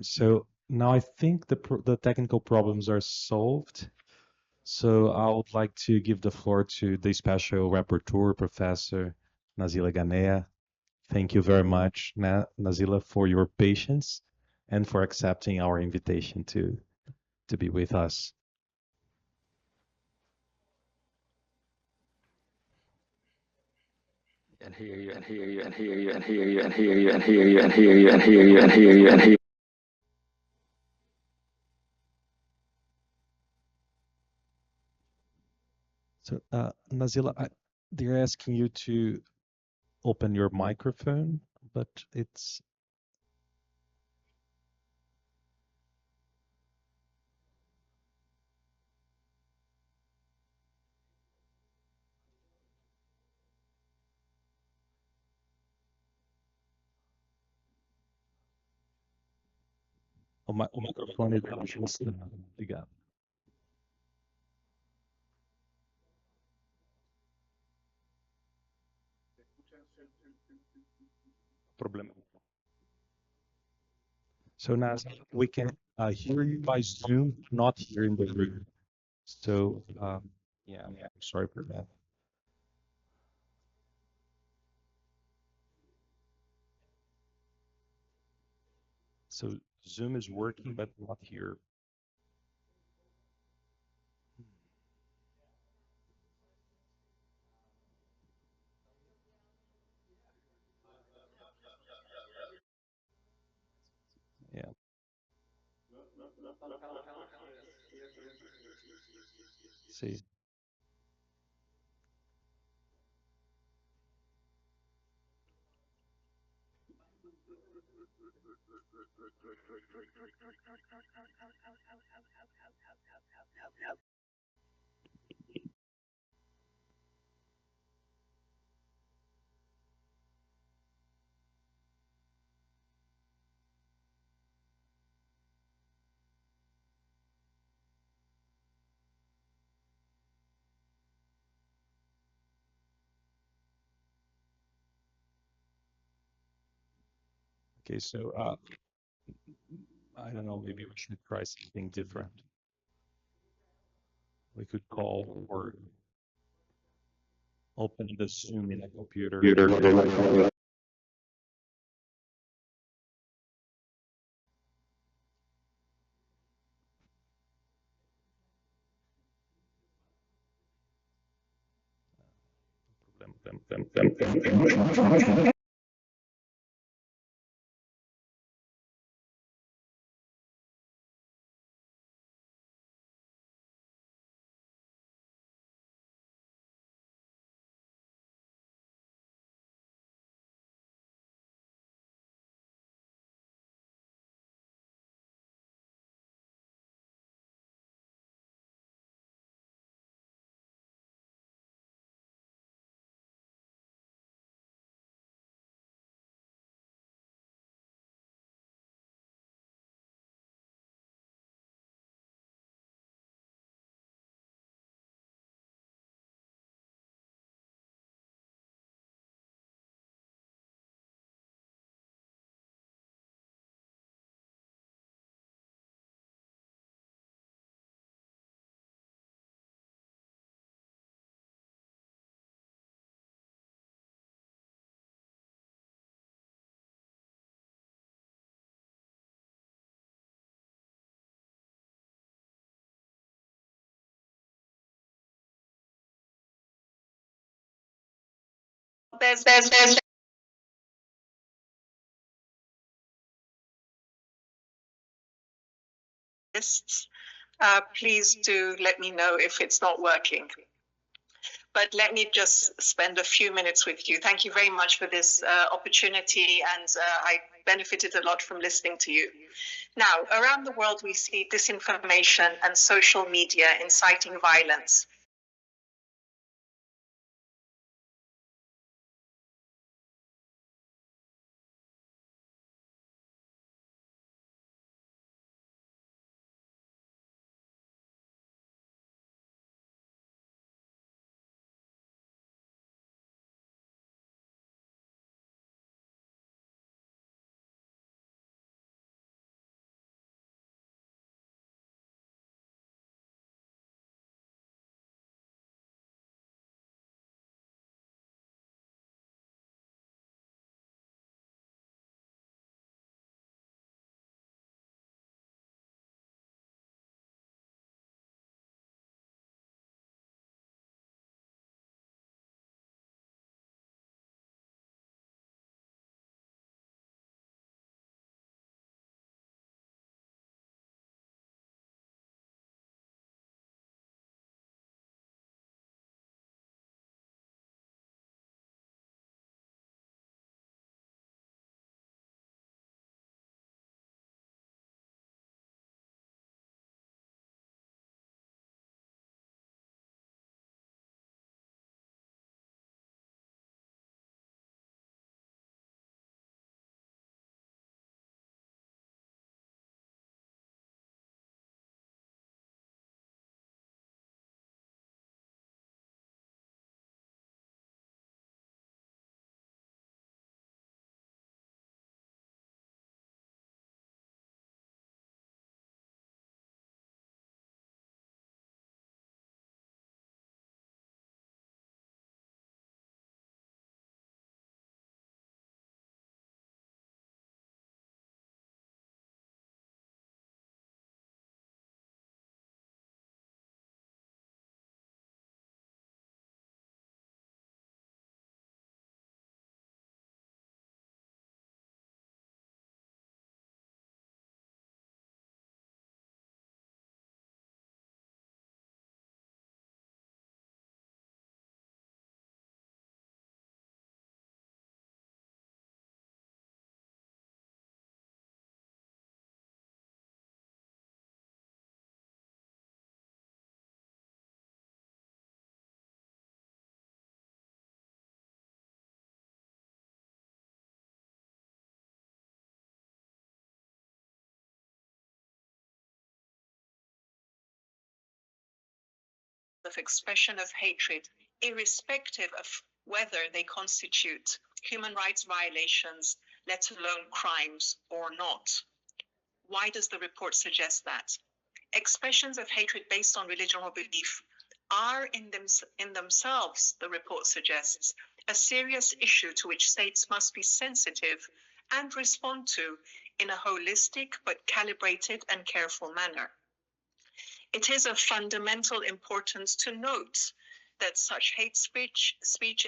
So now I think the technical problems are solved. So I would like to give the floor to the special rapporteur, Professor Nazila Ganea. Thank you very much, Nazila, for your patience and for accepting our invitation to be with us. And hear you, and hear you, and hear you, and hear you, and hear you, and hear you, and hear you, and hear you, and hear you, and hear you. So, Nazila, they're asking you to open your microphone, but it's... O microfone está funcionando. Obrigado. Problema. So now we can hear you by Zoom, not here in the room. So yeah, I'm sorry for that. So Zoom is working, but not here. Yeah. See. Okay, so I don't know, maybe we should try something different. We could call or open the Zoom in a computer. there's please do let me know if it's not working. But let me just spend a few minutes with you. Thank you very much for this opportunity, and I benefited a lot from listening to you. Now, around the world, we see disinformation and social media inciting violence. Of expression of hatred, irrespective of whether they constitute human rights violations, let alone crimes or not. Why does the report suggest that? Expressions of hatred based on religion or belief are in themselves, the report suggests, a serious issue to which states must be sensitive and respond to in a holistic but calibrated and careful manner. It is of fundamental importance to note that such hate speech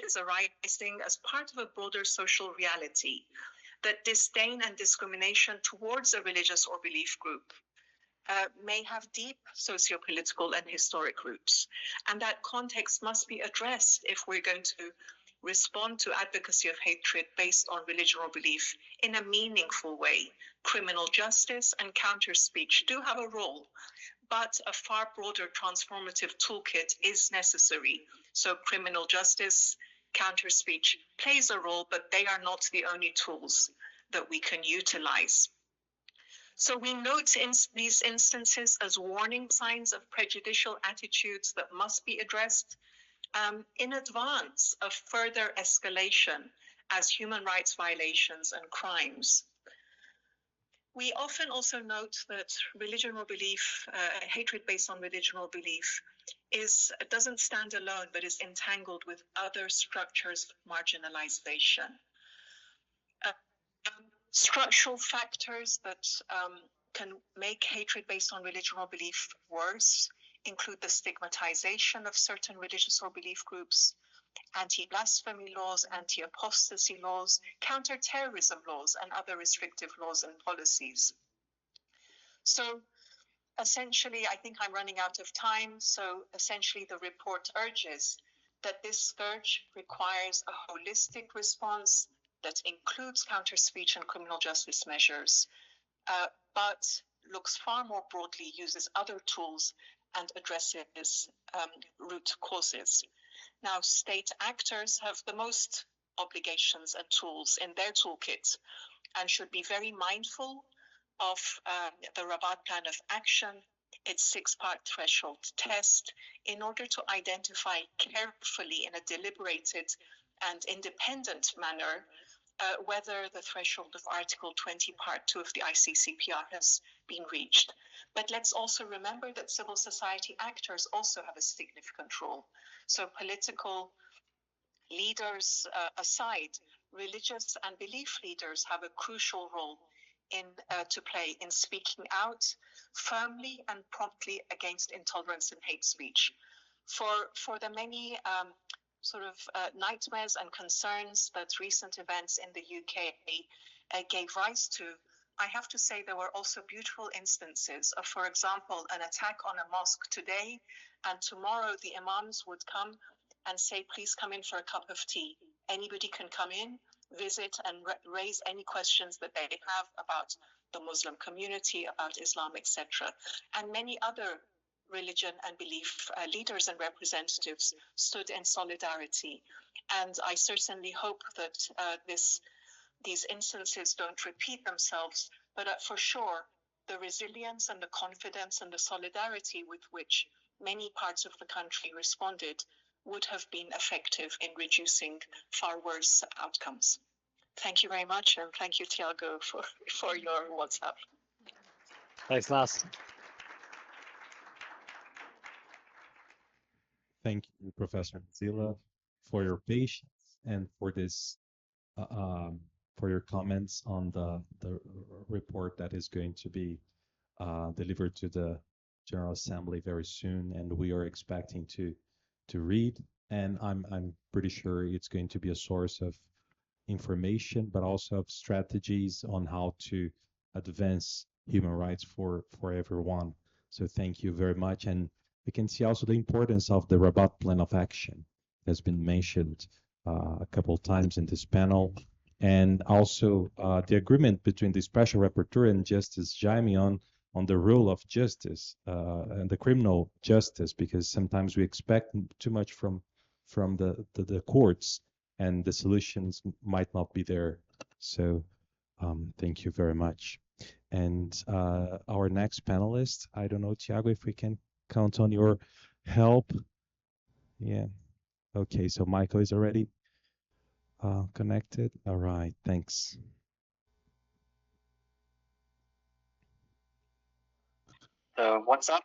is arising as part of a broader social reality, that disdain and discrimination towards a religious or belief group may have deep socio-political and historic roots, and that context must be addressed if we're going to respond to advocacy of hatred based on religion or belief in a meaningful way. Criminal justice and counter speech do have a role, but a far broader transformative toolkit is necessary. So criminal justice, counter speech plays a role, but they are not the only tools that we can utilize. So we note in these instances as warning signs of prejudicial attitudes that must be addressed in advance of further escalation as human rights violations and crimes. We often also note that religion or belief, hatred based on religion or belief, doesn't stand alone, but is entangled with other structures of marginalization. Structural factors that can make hatred based on religion or belief worse include the stigmatization of certain religious or belief groups, anti-blasphemy laws, anti-apostasy laws, counter-terrorism laws, and other restrictive laws and policies. So essentially, I think I'm running out of time. So essentially, the report urges that this scourge requires a holistic response that includes counter-speech and criminal justice measures, but looks far more broadly, uses other tools, and addresses root causes. Now, state actors have the most obligations and tools in their toolkit and should be very mindful of the Rabat Plan of Action, its 6-part threshold test, in order to identify carefully in a deliberated and independent manner whether the threshold of Article 20, Part 2 of the ICCPR has been reached. But let's also remember that civil society actors also have a significant role. So political leaders aside, religious and belief leaders have a crucial role to play in speaking out firmly and promptly against intolerance and hate speech. For the many nightmares and concerns that recent events in the UK gave rise to, I have to say there were also beautiful instances of, for example, an attack on a mosque today, and tomorrow the imams would come and say, please come in for a cup of tea. Anybody can come in, visit, and raise any questions that they have about the Muslim community, about Islam, etc. And many other religion and belief leaders and representatives stood in solidarity. And I certainly hope that these instances don't repeat themselves, but for sure, the resilience and the confidence and the solidarity with which many parts of the country responded would have been effective in reducing far worse outcomes. Thank you very much, and thank you, Tiago, for your WhatsApp. Thanks, Nas. Thank you, Professor Zila, for your patience and for this, for your comments on the report that is going to be delivered to the General Assembly very soon, and we are expecting to read. And I'm pretty sure it's going to be a source of information, but also of strategies on how to advance human rights for everyone. So thank you very much. And we can see also the importance of the Rabat Plan of Action has been mentioned a couple of times in this panel, and also the agreement between the Special Rapporteur and Justice Jaime on the role of justice and the criminal justice, because sometimes we expect too much from the courts, and the solutions might not be there. So thank you very much. And our next panelist, I don't know, Tiago, if we can count on your help. Yeah. Okay, so Michael is already connected. All right, thanks. What's up?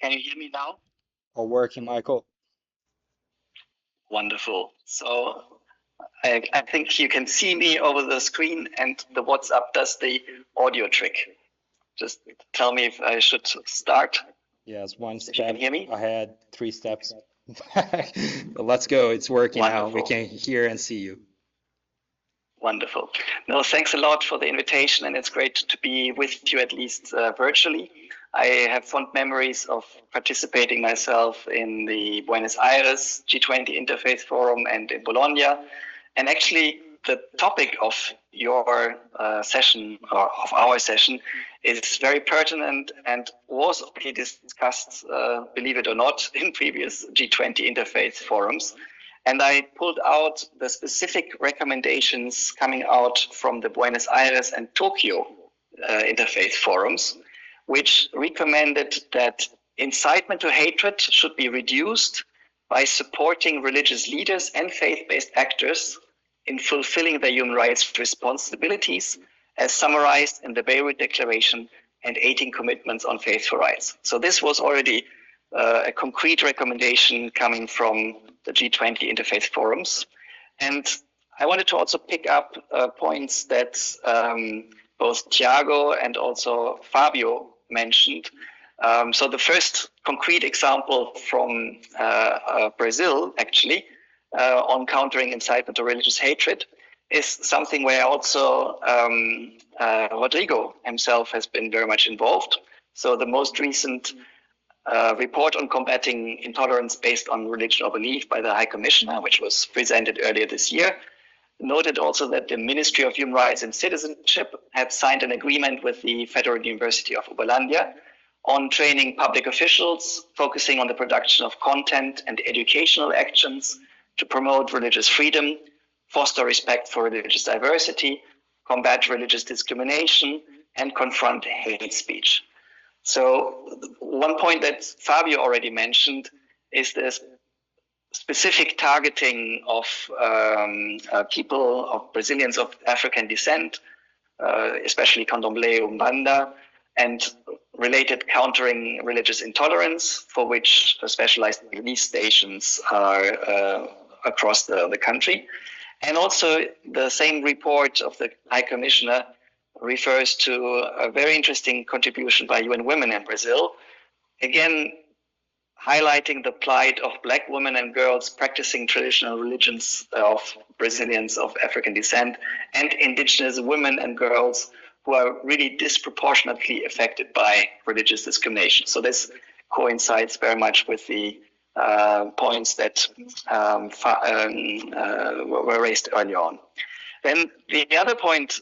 Can you hear me now? All working, Michael. Wonderful. So I think you can see me over the screen, and the WhatsApp does the audio trick. Just tell me if I should start. Yes, one step. You can hear me? Ahead, 3 steps. But let's go. It's working Wonderful. now. We can hear and see you. Wonderful. No, thanks a lot for the invitation, and it's great to be with you, at least virtually. I have fond memories of participating myself in the Buenos Aires G20 Interfaith Forum and in Bologna. And actually, the topic of your session, or of our session, is very pertinent and was already discussed, believe it or not, in previous G20 Interfaith Forums. And I pulled out the specific recommendations coming out from the Buenos Aires and Tokyo Interfaith Forums, which recommended that incitement to hatred should be reduced by supporting religious leaders and faith-based actors in fulfilling their human rights responsibilities as summarized in the Beirut Declaration and 18 commitments on faithful rights. So this was already a concrete recommendation coming from the G20 Interfaith Forums. And I wanted to also pick up points that both Tiago and also Fabio mentioned, So the first concrete example from Brazil, actually, on countering incitement to religious hatred is something where also Rodrigo himself has been very much involved. So the most recent report on combating intolerance based on religion or belief by the High Commissioner, which was presented earlier this year, noted also that the Ministry of Human Rights and Citizenship had signed an agreement with the Federal University of Uberlândia on training public officials, focusing on the production of content and educational actions to promote religious freedom, foster respect for religious diversity, combat religious discrimination, and confront hate speech. So one point that Fabio already mentioned is this specific targeting of people, of Brazilians of African descent, especially Candomblé, Umbanda, and related countering religious intolerance, for which specialized police stations are across the country. And also the same report of the High Commissioner refers to a very interesting contribution by UN Women in Brazil, again highlighting the plight of Black women and girls practicing traditional religions of Brazilians of African descent and indigenous women and girls who are really disproportionately affected by religious discrimination. So this coincides very much with the points that were raised earlier on. Then the other point,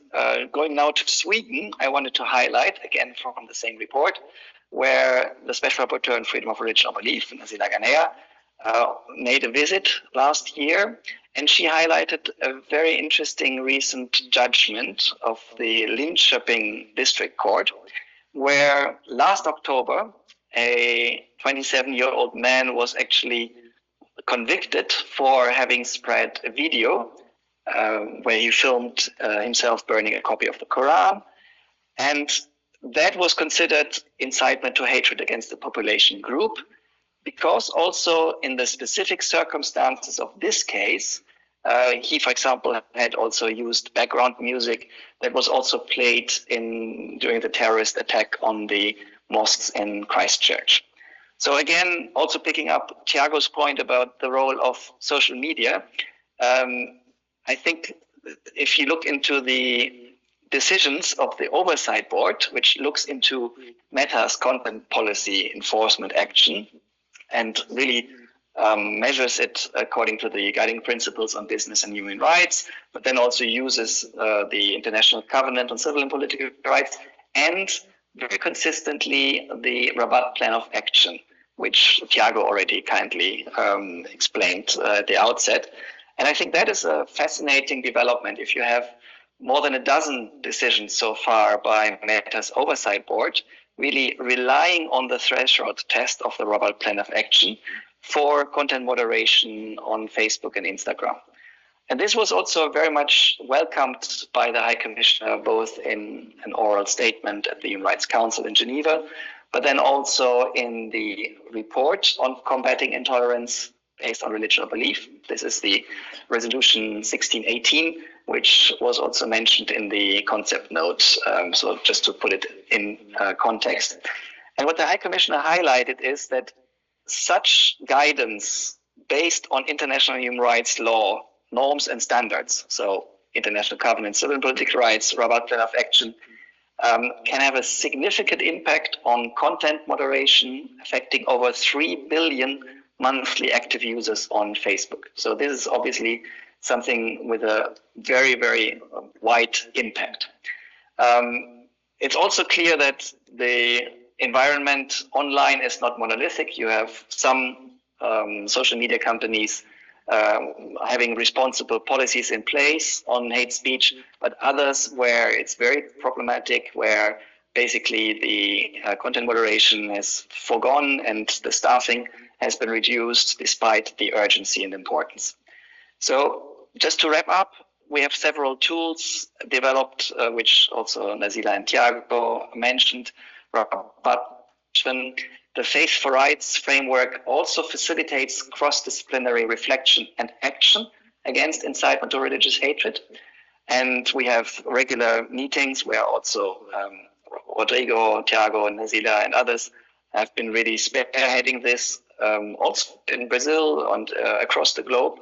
going now to Sweden, I wanted to highlight, again from the same report, where the Special Rapporteur on Freedom of Religion or Belief, Nazila Ganea, made a visit last year, and she highlighted a very interesting recent judgment of the Linköping District Court, where last October, a 27-year-old man was actually convicted for having spread a video where he filmed himself burning a copy of the Quran. And that was considered incitement to hatred against the population group, because also in the specific circumstances of this case, he, for example, had also used background music that was also played during the terrorist attack on the mosques in Christchurch. So again, also picking up Thiago's point about the role of social media, I think if you look into the decisions of the Oversight Board, which looks into Meta's content policy enforcement action and really measures it according to the guiding principles on business and human rights, but then also uses the International Covenant on Civil and Political Rights, and very consistently the Rabat Plan of Action, which Thiago already kindly explained at the outset. And I think that is a fascinating development. If you have more than a dozen decisions so far by Meta's Oversight Board, really relying on the threshold test of the Rabat Plan of Action for content moderation on Facebook and Instagram. And this was also very much welcomed by the High Commissioner, both in an oral statement at the Human Rights Council in Geneva, but then also in the report on combating intolerance based on religion or belief. This is the resolution 1618, which was also mentioned in the concept note. So just to put it in context. And what the High Commissioner highlighted is that such guidance based on international human rights law, norms and standards, so International Covenant, Civil and Political Rights, Rabat Plan of Action, can have a significant impact on content moderation, affecting over 3 billion monthly active users on Facebook. So this is obviously something with a very, very wide impact. It's also clear that the environment online is not monolithic. You have some social media companies having responsible policies in place on hate speech, but others where it's very problematic, where basically the content moderation is foregone and the staffing has been reduced despite the urgency and importance. So just to wrap up, we have several tools developed, which also Nazila and Thiago mentioned. But the Faith for Rights framework also facilitates cross-disciplinary reflection and action against incitement to religious hatred. And we have regular meetings where also Rodrigo, Thiago, Nazila, and others have been really spearheading this also in Brazil and across the globe.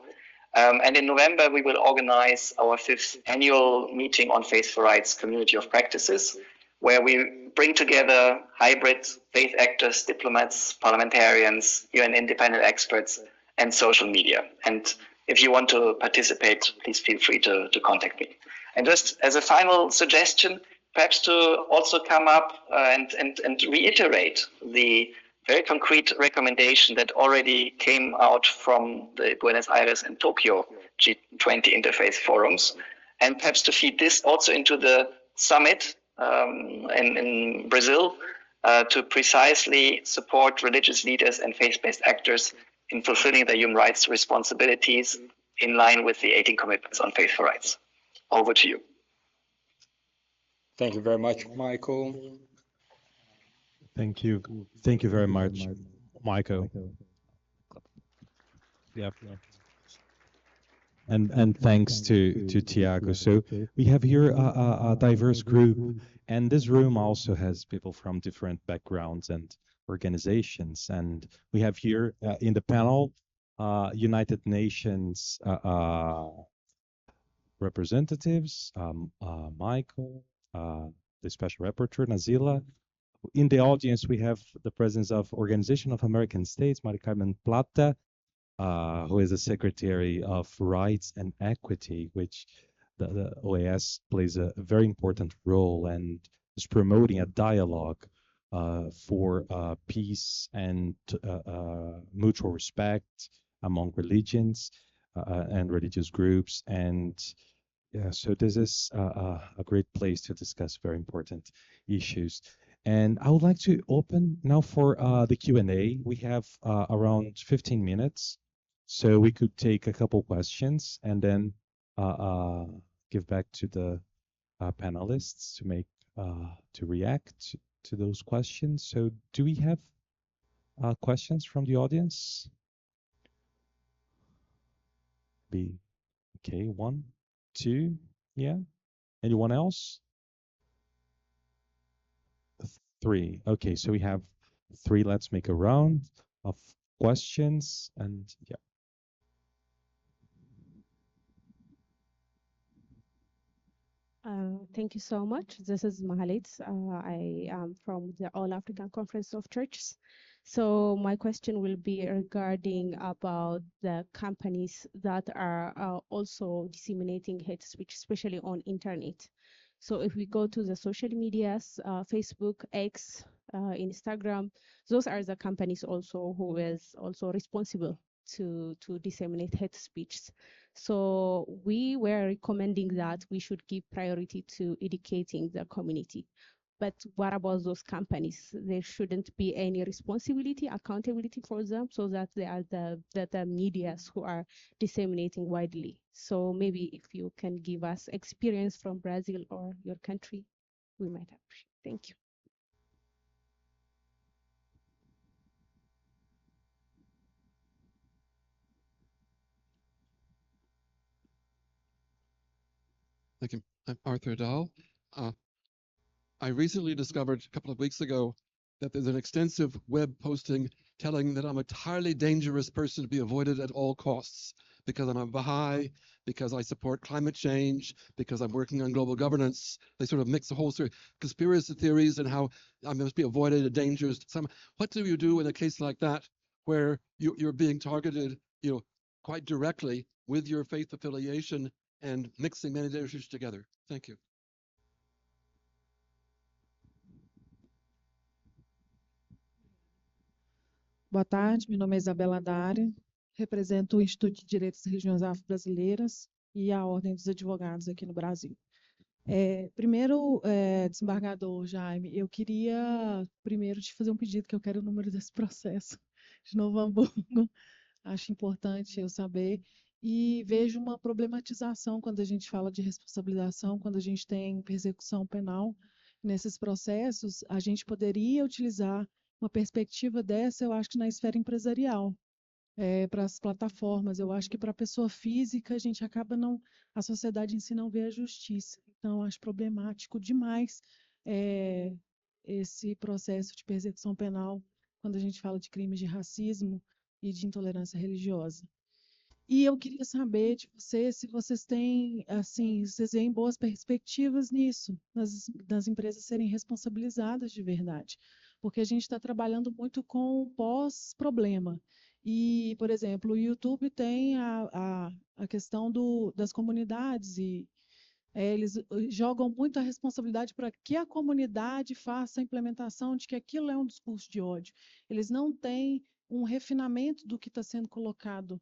And in November, we will organize our 5th annual meeting on Faith for Rights Community of Practices, where we bring together hybrid faith actors, diplomats, parliamentarians, UN independent experts, and social media. And if you want to participate, please feel free to contact me. And just as a final suggestion, perhaps to also come up and reiterate the very concrete recommendation that already came out from the Buenos Aires and Tokyo G20 interfaith forums, and perhaps to feed this also into the summit in Brazil to precisely support religious leaders and faith-based actors in fulfilling their human rights responsibilities in line with the 18 commitments on faith for rights. Over to you. Thank you very much, Michael. Thank you. Thank you very much, Michael. Yeah. And thanks to Tiago. So we have here a diverse group, and this room also has people from different backgrounds and organizations. And we have here in the panel United Nations representatives, Michael, the Special Rapporteur, Nazila. In the audience, we have the presence of Organization of American States, Mari Carmen Plata, who is the Secretary of Rights and Equity, which the OAS plays a very important role and is promoting a dialogue for peace and mutual respect among religions and religious groups. And yeah, so this is a great place to discuss very important issues. And I would like to open now for the Q&A. We have around 15 minutes, so we could take a couple questions and then give back to the panelists to make to react to those questions. So do we have questions from the audience? Okay, 1, 2, yeah. Anyone else? 3. Okay, so we have 3. Let's make a round of questions and yeah. Thank you so much. This is Mahalit. I am from the All African Conference of Churches. So my question will be regarding about the companies that are also disseminating hate speech, especially on internet. So if we go to the social medias, Facebook, X, Instagram, those are the companies also who is also responsible to disseminate hate speech. So we were recommending that we should give priority to educating the community. But what about those companies? There shouldn't be any responsibility, accountability for them, so that they are the medias who are disseminating widely. So maybe if you can give us experience from Brazil or your country, we might appreciate. Thank you. Thank you. I'm Arthur Dahl. I recently discovered a couple of weeks ago that there's an extensive web posting telling that I'm a entirely dangerous person to be avoided at all costs because I'm a Baha'i, because I support climate change, because I'm working on global governance. They sort of mix the whole series, conspiracy theories and how I must be avoided and dangerous. What do you do in a case like that where you're being targeted, quite directly with your faith affiliation and mixing many issues together? Thank you. Boa tarde, meu nome é Isabela Dari, represento o Instituto de Direitos e Religiões Afro-Brasileiras e a Ordem dos Advogados aqui no Brasil. Primeiro, desembargador Jaime, eu queria primeiro te fazer um pedido, que eu quero o número desse processo de Novo Hamburgo, acho importante eu saber, e vejo uma problematização quando a gente fala de responsabilização, quando a gente tem persecução penal nesses processos, a gente poderia utilizar uma perspectiva dessa, eu acho que na esfera empresarial, para as plataformas. Eu acho que para a pessoa física, a gente acaba a sociedade em si não vê a justiça. Então, acho problemático demais esse processo de persecução penal quando a gente fala de crimes de racismo e de intolerância religiosa. E eu queria saber de vocês se vocês têm, assim, vocês veem boas perspectivas nisso, das empresas serem responsabilizadas de verdade. Porque a gente está trabalhando muito com pós-problema. E, por exemplo, o YouTube tem a questão das comunidades e eles jogam muito a responsabilidade para que a comunidade faça a implementação de que aquilo é um discurso de ódio. Eles não têm um refinamento do que está sendo colocado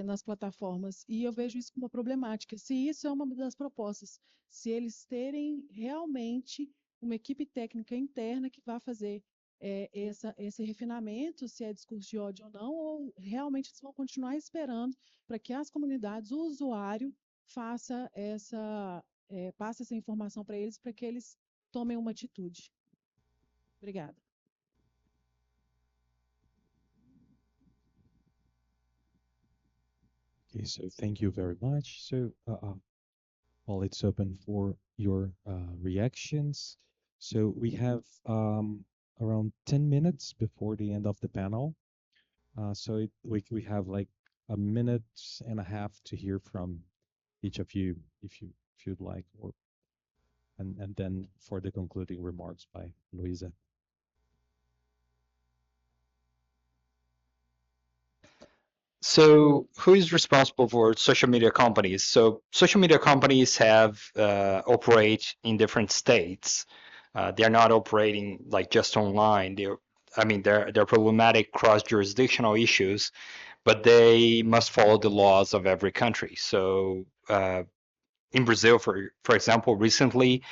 nas plataformas. E eu vejo isso como uma problemática. Se isso é uma das propostas, se eles terem realmente uma equipe técnica interna que vá fazer esse refinamento, se é discurso de ódio ou não, ou realmente eles vão continuar esperando para que as comunidades, o usuário, faça passe essa informação para eles para que eles tomem uma atitude. Obrigada. Okay, so thank you very much. So, well, it's open for your reactions. So we have around 10 minutes before the end of the panel. So we have like a minute and a half to hear from each of you, if you'd like, or and then for the concluding remarks by Luisa. So who is responsible for social media companies? So social media companies have operate in different states. They are not operating like just online. They're problematic cross-jurisdictional issues, but they must follow the laws of every country. So in Brazil, for example, recently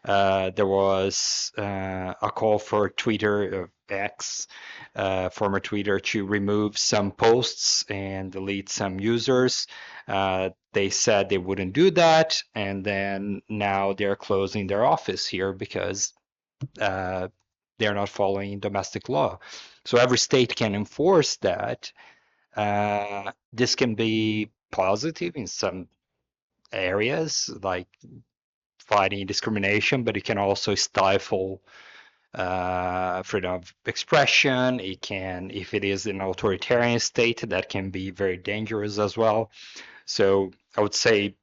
there was a call for Twitter, X, former Twitter, to remove some posts and delete some users. They said they wouldn't do that, and then now they're closing their office here because they're not following domestic law. So every state can enforce that. This can be positive in some areas, like fighting discrimination, but it can also stifle freedom of expression. It can, if it is an authoritarian state, that can be very dangerous as well. So I would say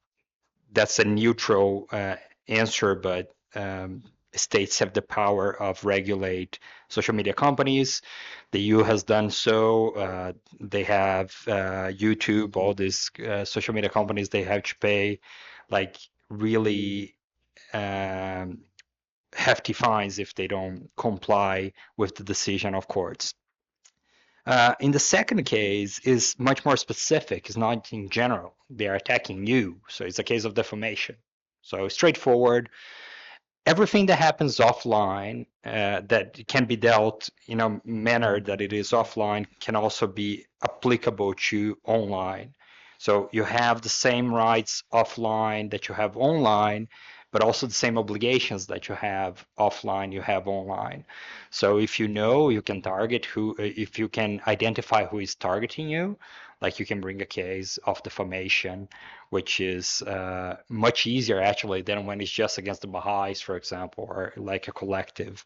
that's a neutral answer, but states have the power of regulate social media companies. The EU has done so. They have YouTube, all these social media companies, they have to pay like really hefty fines if they don't comply with the decision of courts. In the second case is much more specific. It's not in general. They are attacking you. So it's a case of defamation. So straightforward. Everything that happens offline that can be dealt in a manner that it is offline can also be applicable to online. So you have the same rights offline that you have online, but also the same obligations that you have offline, you have online. So if you know, you can target who, if you can identify who is targeting you, like you can bring a case of defamation, which is much easier actually than when it's just against the Baha'is, for example, or like a collective.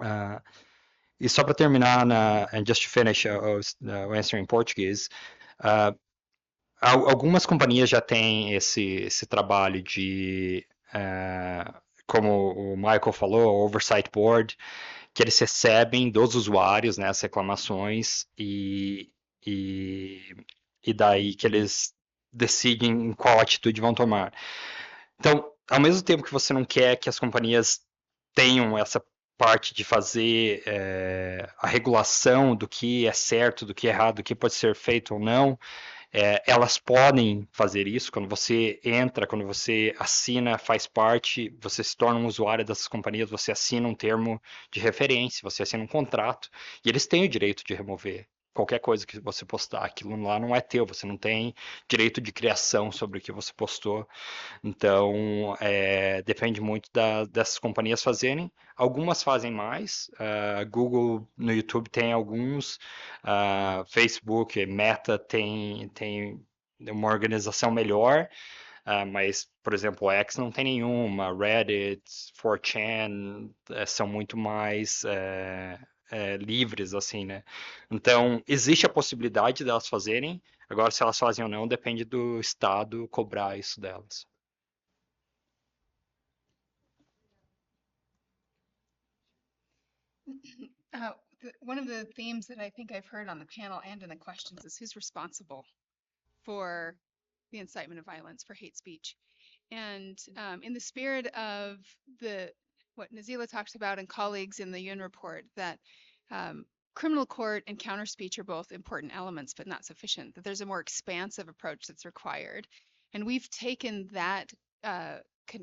E só para terminar, and just to finish answering in Portuguese, algumas companhias já têm esse trabalho de, como o Michael falou, oversight board, que eles recebem dos usuários, né, as reclamações e daí que eles decidem qual atitude vão tomar. Então, ao mesmo tempo que você não quer que as companhias tenham essa parte de fazer a regulação do que é certo, do que é errado, do que pode ser feito ou não, elas podem fazer isso. Quando você entra, quando você assina, faz parte, você se torna um usuário dessas companhias, você assina um termo de referência, você assina um contrato, e eles têm o direito de remover qualquer coisa que você postar. Aquilo lá não é teu, você não tem direito de criação sobre o que você postou. Então, depende muito dessas companhias fazerem. Algumas fazem mais. Google no YouTube tem alguns. Facebook, Meta tem uma organização melhor. Mas, por exemplo, X não tem nenhuma. Reddit, 4chan são muito mais livres, assim, né? Então, existe a possibilidade delas fazerem, agora se elas fazem ou não, depende do Estado cobrar isso delas. One of the themes that I think I've heard on the panel and in the questions is who's responsible for the incitement of violence, for hate speech. And in the spirit of what Nazila talks about and colleagues in the Yun report, that criminal court and counter speech are both important elements, but not sufficient, that there's a more expansive approach that's required. And we've taken that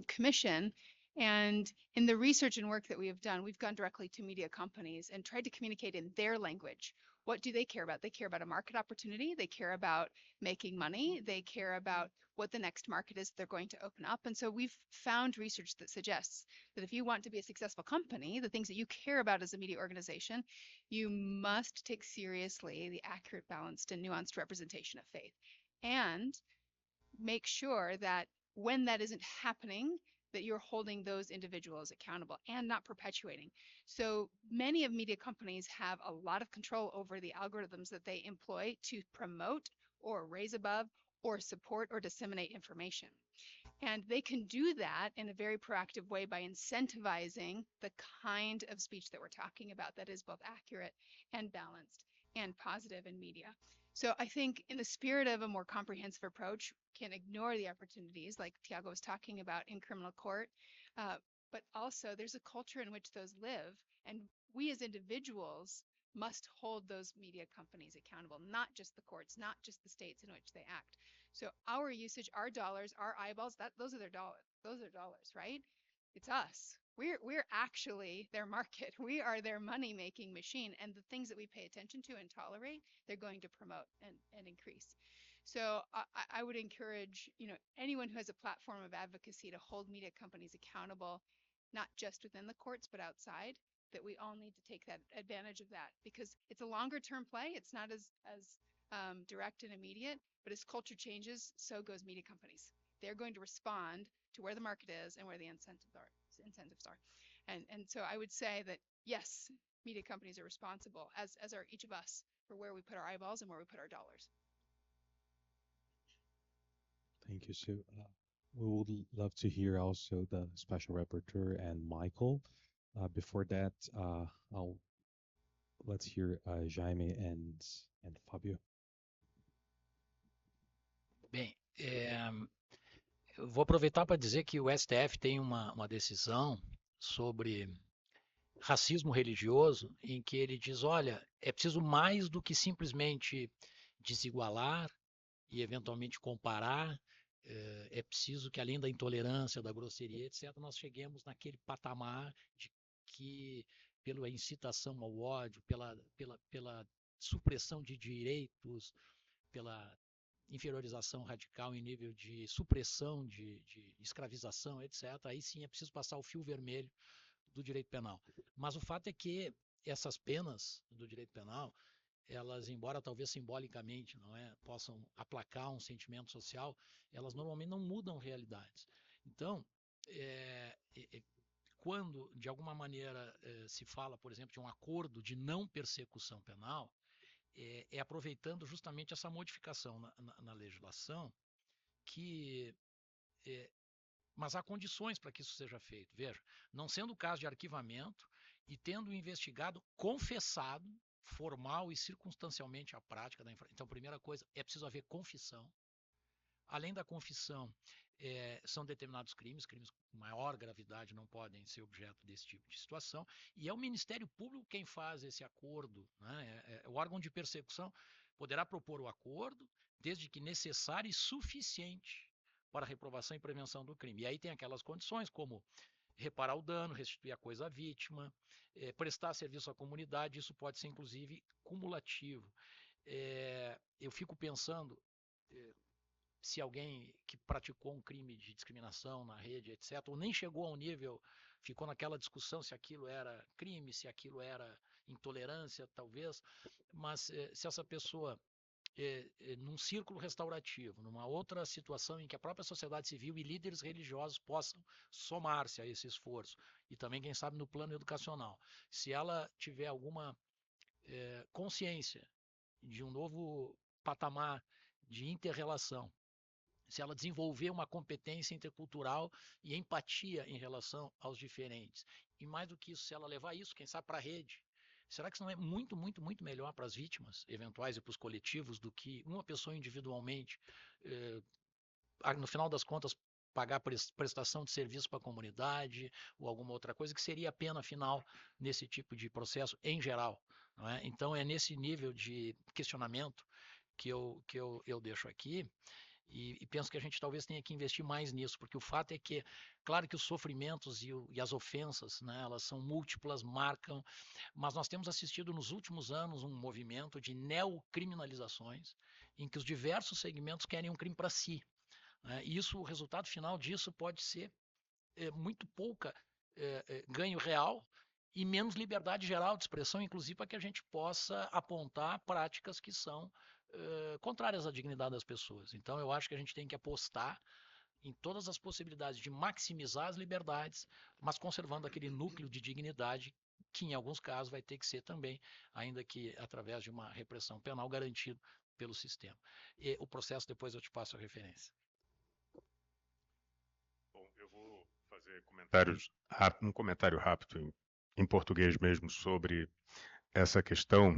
commission, and in the research and work that we have done, we've gone directly to media companies and tried to communicate in their language. What do they care about? They care about a market opportunity. They care about making money. They care about what the next market is they're going to open up. And so we've found research that suggests that if you want to be a successful company, the things that you care about as a media organization, you must take seriously the accurate, balanced, and nuanced representation of faith. And make sure that when that isn't happening, that you're holding those individuals accountable and not perpetuating. So many of media companies have a lot of control over the algorithms that they employ to promote or raise above or support or disseminate information. And they can do that in a very proactive way by incentivizing the kind of speech that we're talking about that is both accurate and balanced and positive in media. So I think in the spirit of a more comprehensive approach, can ignore the opportunities like Tiago was talking about in criminal court, but also there's a culture in which those live, and we as individuals must hold those media companies accountable, not just the courts, not just the states in which they act. So our usage, our dollars, our eyeballs, those are their dollars. Those are dollars, right? It's us. We're actually their market. We are their money-making machine, and the things that we pay attention to and tolerate, they're going to promote and increase. So I would encourage, anyone who has a platform of advocacy to hold media companies accountable, not just within the courts but outside, that we all need to take that advantage of that, because it's a longer-term play. It's not as direct and immediate, but as culture changes, so goes media companies. They're going to respond to where the market is and where the incentives are. And so I would say that yes, media companies are responsible, as are each of us, for where we put our eyeballs and where we put our dollars. Thank you, Sue. We would love to hear also the special rapporteur and Michael. Before that, let's hear Jaime and Fábio. Bem, eu vou aproveitar para dizer que o STF tem uma decisão sobre racismo religioso, em que ele diz, olha, é preciso mais do que simplesmente desigualar e eventualmente comparar, é preciso que além da intolerância, da grosseria, etc., nós cheguemos naquele patamar de que, pela incitação ao ódio, pela supressão de direitos, pela inferiorização radical em nível de supressão, de escravização, etc., aí sim é preciso passar o fio vermelho do direito penal. Mas o fato é que essas penas do direito penal, elas, embora talvez simbolicamente possam aplacar um sentimento social, elas normalmente não mudam realidades. Então, quando de alguma maneira se fala, por exemplo, de um acordo de não persecução penal, é aproveitando justamente essa modificação na legislação que... mas há condições para que isso seja feito. Veja, não sendo o caso de arquivamento e tendo o investigado confessado formal e circunstancialmente a prática da infração. Então, primeira coisa, é preciso haver confissão. Além da confissão, são determinados crimes com maior gravidade não podem ser objeto desse tipo de situação, e é o Ministério Público quem faz esse acordo, né? O órgão de persecução poderá propor o acordo, desde que necessário e suficiente para a reprovação e prevenção do crime. E aí tem aquelas condições como reparar o dano, restituir a coisa à vítima, prestar serviço à comunidade, isso pode ser inclusive cumulativo. Eu fico pensando... se alguém que praticou um crime de discriminação na rede, etc., ou nem chegou ao nível, ficou naquela discussão se aquilo era crime, se aquilo era intolerância, talvez, mas se essa pessoa num círculo restaurativo, numa outra situação em que a própria sociedade civil e líderes religiosos possam somar-se a esse esforço, e também, quem sabe, no plano educacional. Se ela tiver alguma consciência de um novo patamar de inter-relação, se ela desenvolver uma competência intercultural e empatia em relação aos diferentes, e mais do que isso, se ela levar isso, quem sabe, para a rede, será que isso não é muito, muito, muito melhor para as vítimas eventuais e para os coletivos do que uma pessoa individualmente, no final das contas, pagar prestação de serviço para a comunidade ou alguma outra coisa, que seria a pena final nesse tipo de processo em geral, não é? Então é nesse nível de questionamento que eu deixo aqui. E penso que a gente talvez tenha que investir mais nisso, porque o fato é que, claro que os sofrimentos e as ofensas, né, elas são múltiplas, marcam, mas nós temos assistido nos últimos anos um movimento de neocriminalizações, em que os diversos segmentos querem um crime para si, né, e isso, o resultado final disso pode ser muito pouca ganho real e menos liberdade geral de expressão, inclusive para que a gente possa apontar práticas que são contrárias à dignidade das pessoas. Então, eu acho que a gente tem que apostar em todas as possibilidades de maximizar as liberdades, mas conservando aquele núcleo de dignidade que, em alguns casos, vai ter que ser também, ainda que através de uma repressão penal, garantido pelo sistema. E o processo, depois eu te passo a referência. Bom, eu vou fazer um comentário rápido em português mesmo sobre essa questão.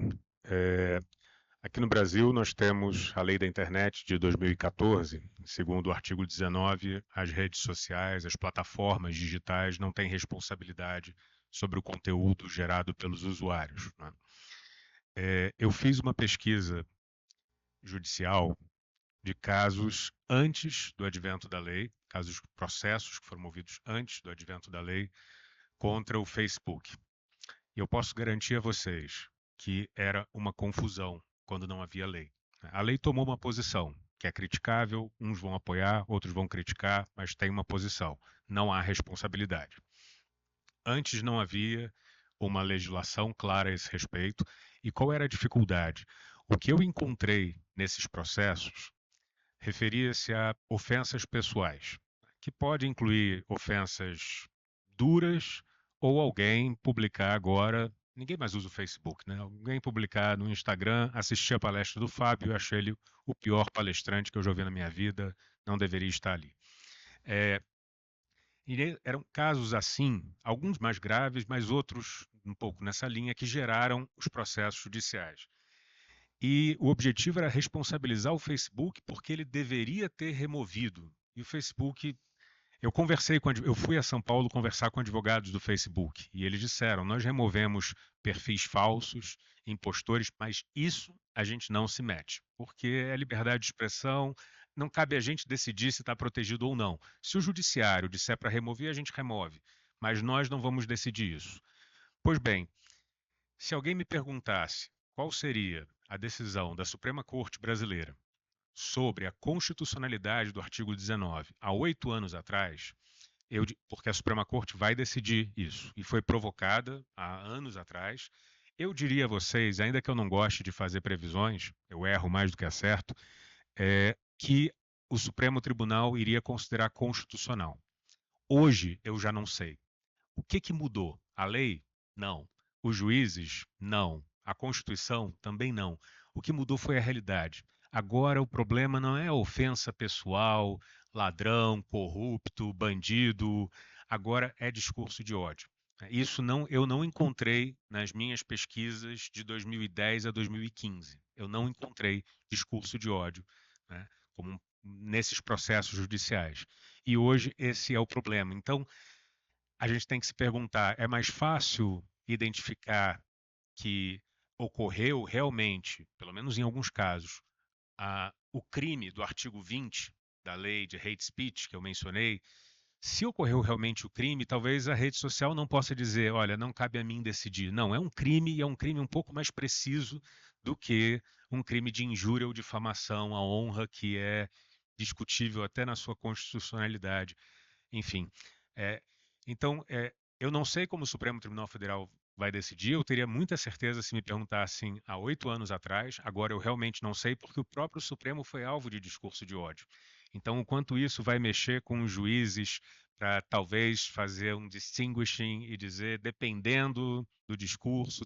Aqui no Brasil, nós temos a Lei da Internet de 2014, segundo o artigo 19, as redes sociais, as plataformas digitais não têm responsabilidade sobre o conteúdo gerado pelos usuários, né? Eu fiz uma pesquisa judicial de casos antes do advento da lei, casos, processos que foram movidos antes do advento da lei contra o Facebook. E eu posso garantir a vocês que era uma confusão quando não havia lei. A lei tomou uma posição que é criticável, uns vão apoiar, outros vão criticar, mas tem uma posição. Não há responsabilidade. Antes não havia uma legislação clara a esse respeito. E qual era a dificuldade? O que eu encontrei nesses processos referia-se a ofensas pessoais, que pode incluir ofensas duras ou alguém publicar agora, ninguém mais usa o Facebook, né? Alguém publicar no Instagram, assisti a palestra do Fábio, achei ele o pior palestrante que eu já ouvi na minha vida, não deveria estar ali. E eram casos assim, alguns mais graves, mas outros um pouco nessa linha, que geraram os processos judiciais. E o objetivo era responsabilizar o Facebook porque ele deveria ter removido. E o Facebook, eu fui a São Paulo conversar com advogados do Facebook e eles disseram: nós removemos perfis falsos, impostores, mas isso a gente não se mete, porque é liberdade de expressão, não cabe a gente decidir se está protegido ou não. Se o judiciário disser para remover, a gente remove, mas nós não vamos decidir isso. Pois bem, se alguém me perguntasse qual seria a decisão da Suprema Corte Brasileira sobre a constitucionalidade do artigo 19 há 8 anos atrás, porque a Suprema Corte vai decidir isso, e foi provocada há anos atrás, eu diria a vocês, ainda que eu não goste de fazer previsões, eu erro mais do que acerto, que o Supremo Tribunal iria considerar constitucional. Hoje eu já não sei. O que mudou? A lei? Não. Os juízes? Não. A Constituição? Também não. O que mudou foi a realidade. Agora o problema não é a ofensa pessoal, ladrão, corrupto, bandido. Agora é discurso de ódio. Isso eu não encontrei nas minhas pesquisas de 2010 a 2015. Eu não encontrei discurso de ódio, né, como nesses processos judiciais. E hoje esse é o problema. Então, a gente tem que se perguntar, é mais fácil identificar que ocorreu realmente, pelo menos em alguns casos, o crime do artigo 20 da lei de hate speech que eu mencionei? Se ocorreu realmente o crime, talvez a rede social não possa dizer, olha, não cabe a mim decidir. Não, é um crime e é um crime um pouco mais preciso do que um crime de injúria ou difamação à honra, que é discutível até na sua constitucionalidade. Enfim, então, eu não sei como o Supremo Tribunal Federal vai decidir. Eu teria muita certeza se me perguntassem há 8 anos atrás. Agora eu realmente não sei, porque o próprio Supremo foi alvo de discurso de ódio. Então, o quanto isso vai mexer com os juízes para talvez fazer um distinguishing e dizer, dependendo do discurso,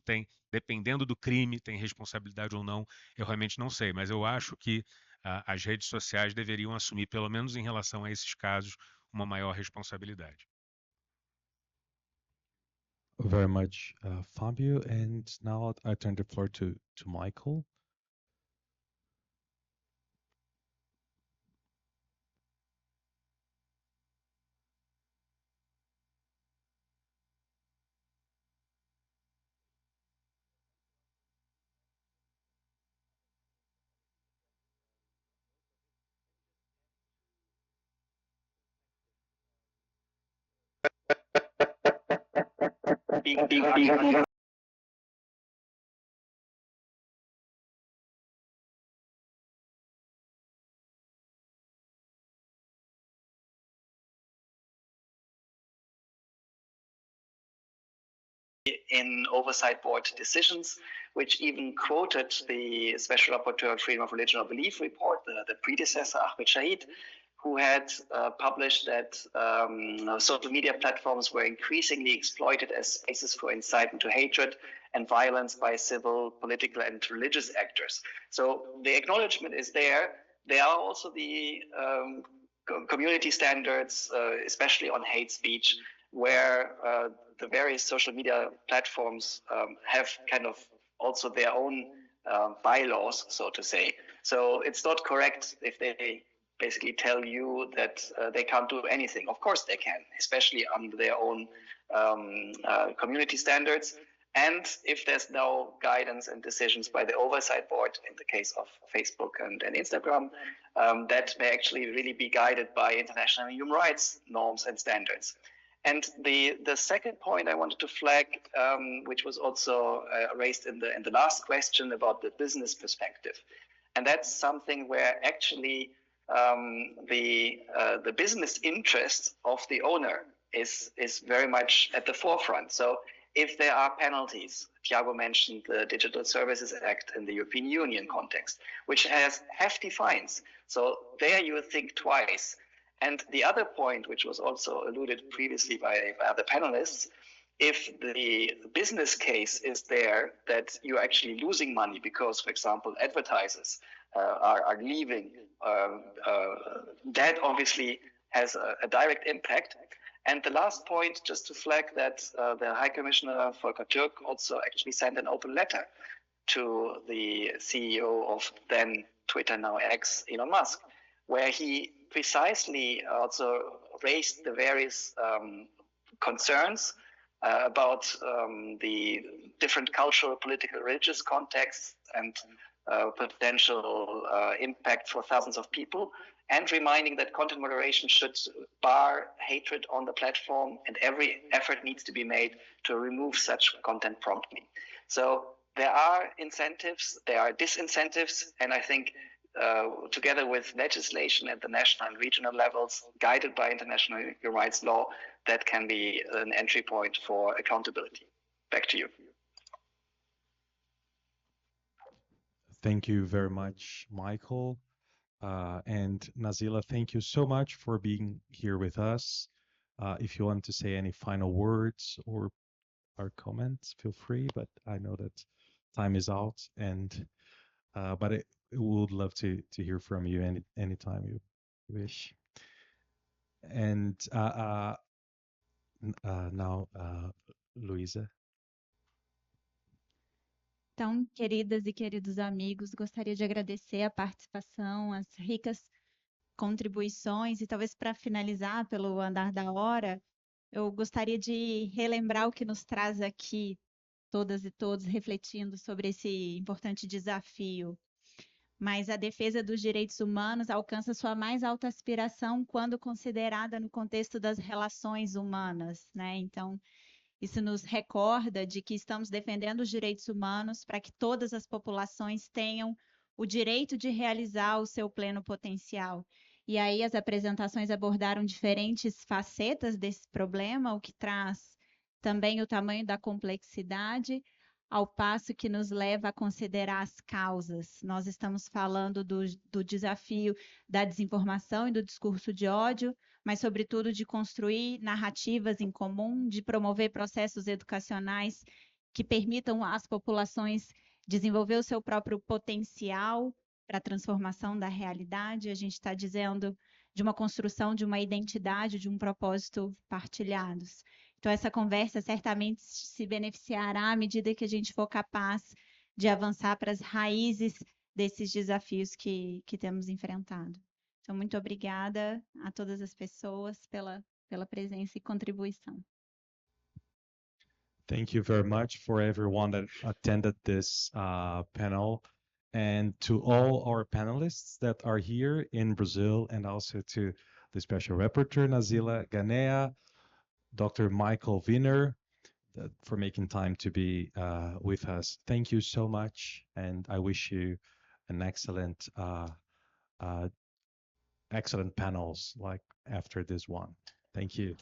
dependendo do crime, tem responsabilidade ou não, eu realmente não sei. Mas eu acho que as redes sociais deveriam assumir, pelo menos em relação a esses casos, uma maior responsabilidade. Very much, Fabio. And now I turn the floor to Michael. In oversight board decisions, which even quoted the Special Rapporteur on Freedom of Religion or Belief report, the predecessor, Ahmed Shahid, who had published that social media platforms were increasingly exploited as spaces for incitement to hatred and violence by civil, political, and religious actors. So the acknowledgement is there. There are also the community standards, especially on hate speech, where the various social media platforms have kind of also their own bylaws, so to say. So it's not correct if they basically tell you that they can't do anything. Of course they can, especially under their own community standards. And if there's no guidance and decisions by the oversight board, in the case of Facebook and Instagram, that may actually really be guided by international human rights norms and standards. And the second point I wanted to flag, which was also raised in the last question about the business perspective, and that's something where actually the business interest of the owner is very much at the forefront. So if there are penalties, Thiago mentioned the Digital Services Act in the European Union context, which has hefty fines. So there you think twice. And the other point, which was also alluded previously by other panelists, if the business case is there that you're actually losing money because, for example, advertisers are leaving, that obviously has a direct impact. And the last point, just to flag that the High Commissioner Volker Türk also actually sent an open letter to the CEO of then Twitter, now X, Elon Musk, where he precisely also raised the various concerns about the different cultural, political, religious contexts and potential impact for thousands of people, and reminding that content moderation should bar hatred on the platform, and every effort needs to be made to remove such content promptly. So there are incentives, there are disincentives, and I think together with legislation at the national and regional levels, guided by international human rights law, that can be an entry point for accountability. Back to you. Thank you very much, Michael. And Nazila, thank you so much for being here with us. If you want to say any final words or comments, feel free, but I know that time is out, and but we would love to hear from you anytime you wish. And now, Luisa. Então, queridas e queridos amigos, gostaria de agradecer a participação, as ricas contribuições, e talvez para finalizar, pelo andar da hora, eu gostaria de relembrar o que nos traz aqui, todas e todos, refletindo sobre esse importante desafio. Mas a defesa dos direitos humanos alcança sua mais alta aspiração quando considerada no contexto das relações humanas, né? Então, isso nos recorda de que estamos defendendo os direitos humanos para que todas as populações tenham o direito de realizar o seu pleno potencial. E aí as apresentações abordaram diferentes facetas desse problema, o que traz também o tamanho da complexidade, ao passo que nos leva a considerar as causas. Nós estamos falando do desafio da desinformação e do discurso de ódio, mas, sobretudo, de construir narrativas em comum, de promover processos educacionais que permitam às populações desenvolver o seu próprio potencial para a transformação da realidade. A gente está dizendo de uma construção de uma identidade, de um propósito partilhados. Então, essa conversa certamente se beneficiará à medida que a gente for capaz de avançar para as raízes desses desafios que temos enfrentado. Então, muito obrigada a todas as pessoas pela presença e contribuição. Thank you very much for everyone that attended this panel, and to all our panelists that are here in Brazil, and also to the Special Rapporteur Nazila Ganea, Dr. Michael Wiener, for making time to be with us. Thank you so much, and I wish you an excellent panels like after this one. Thank you.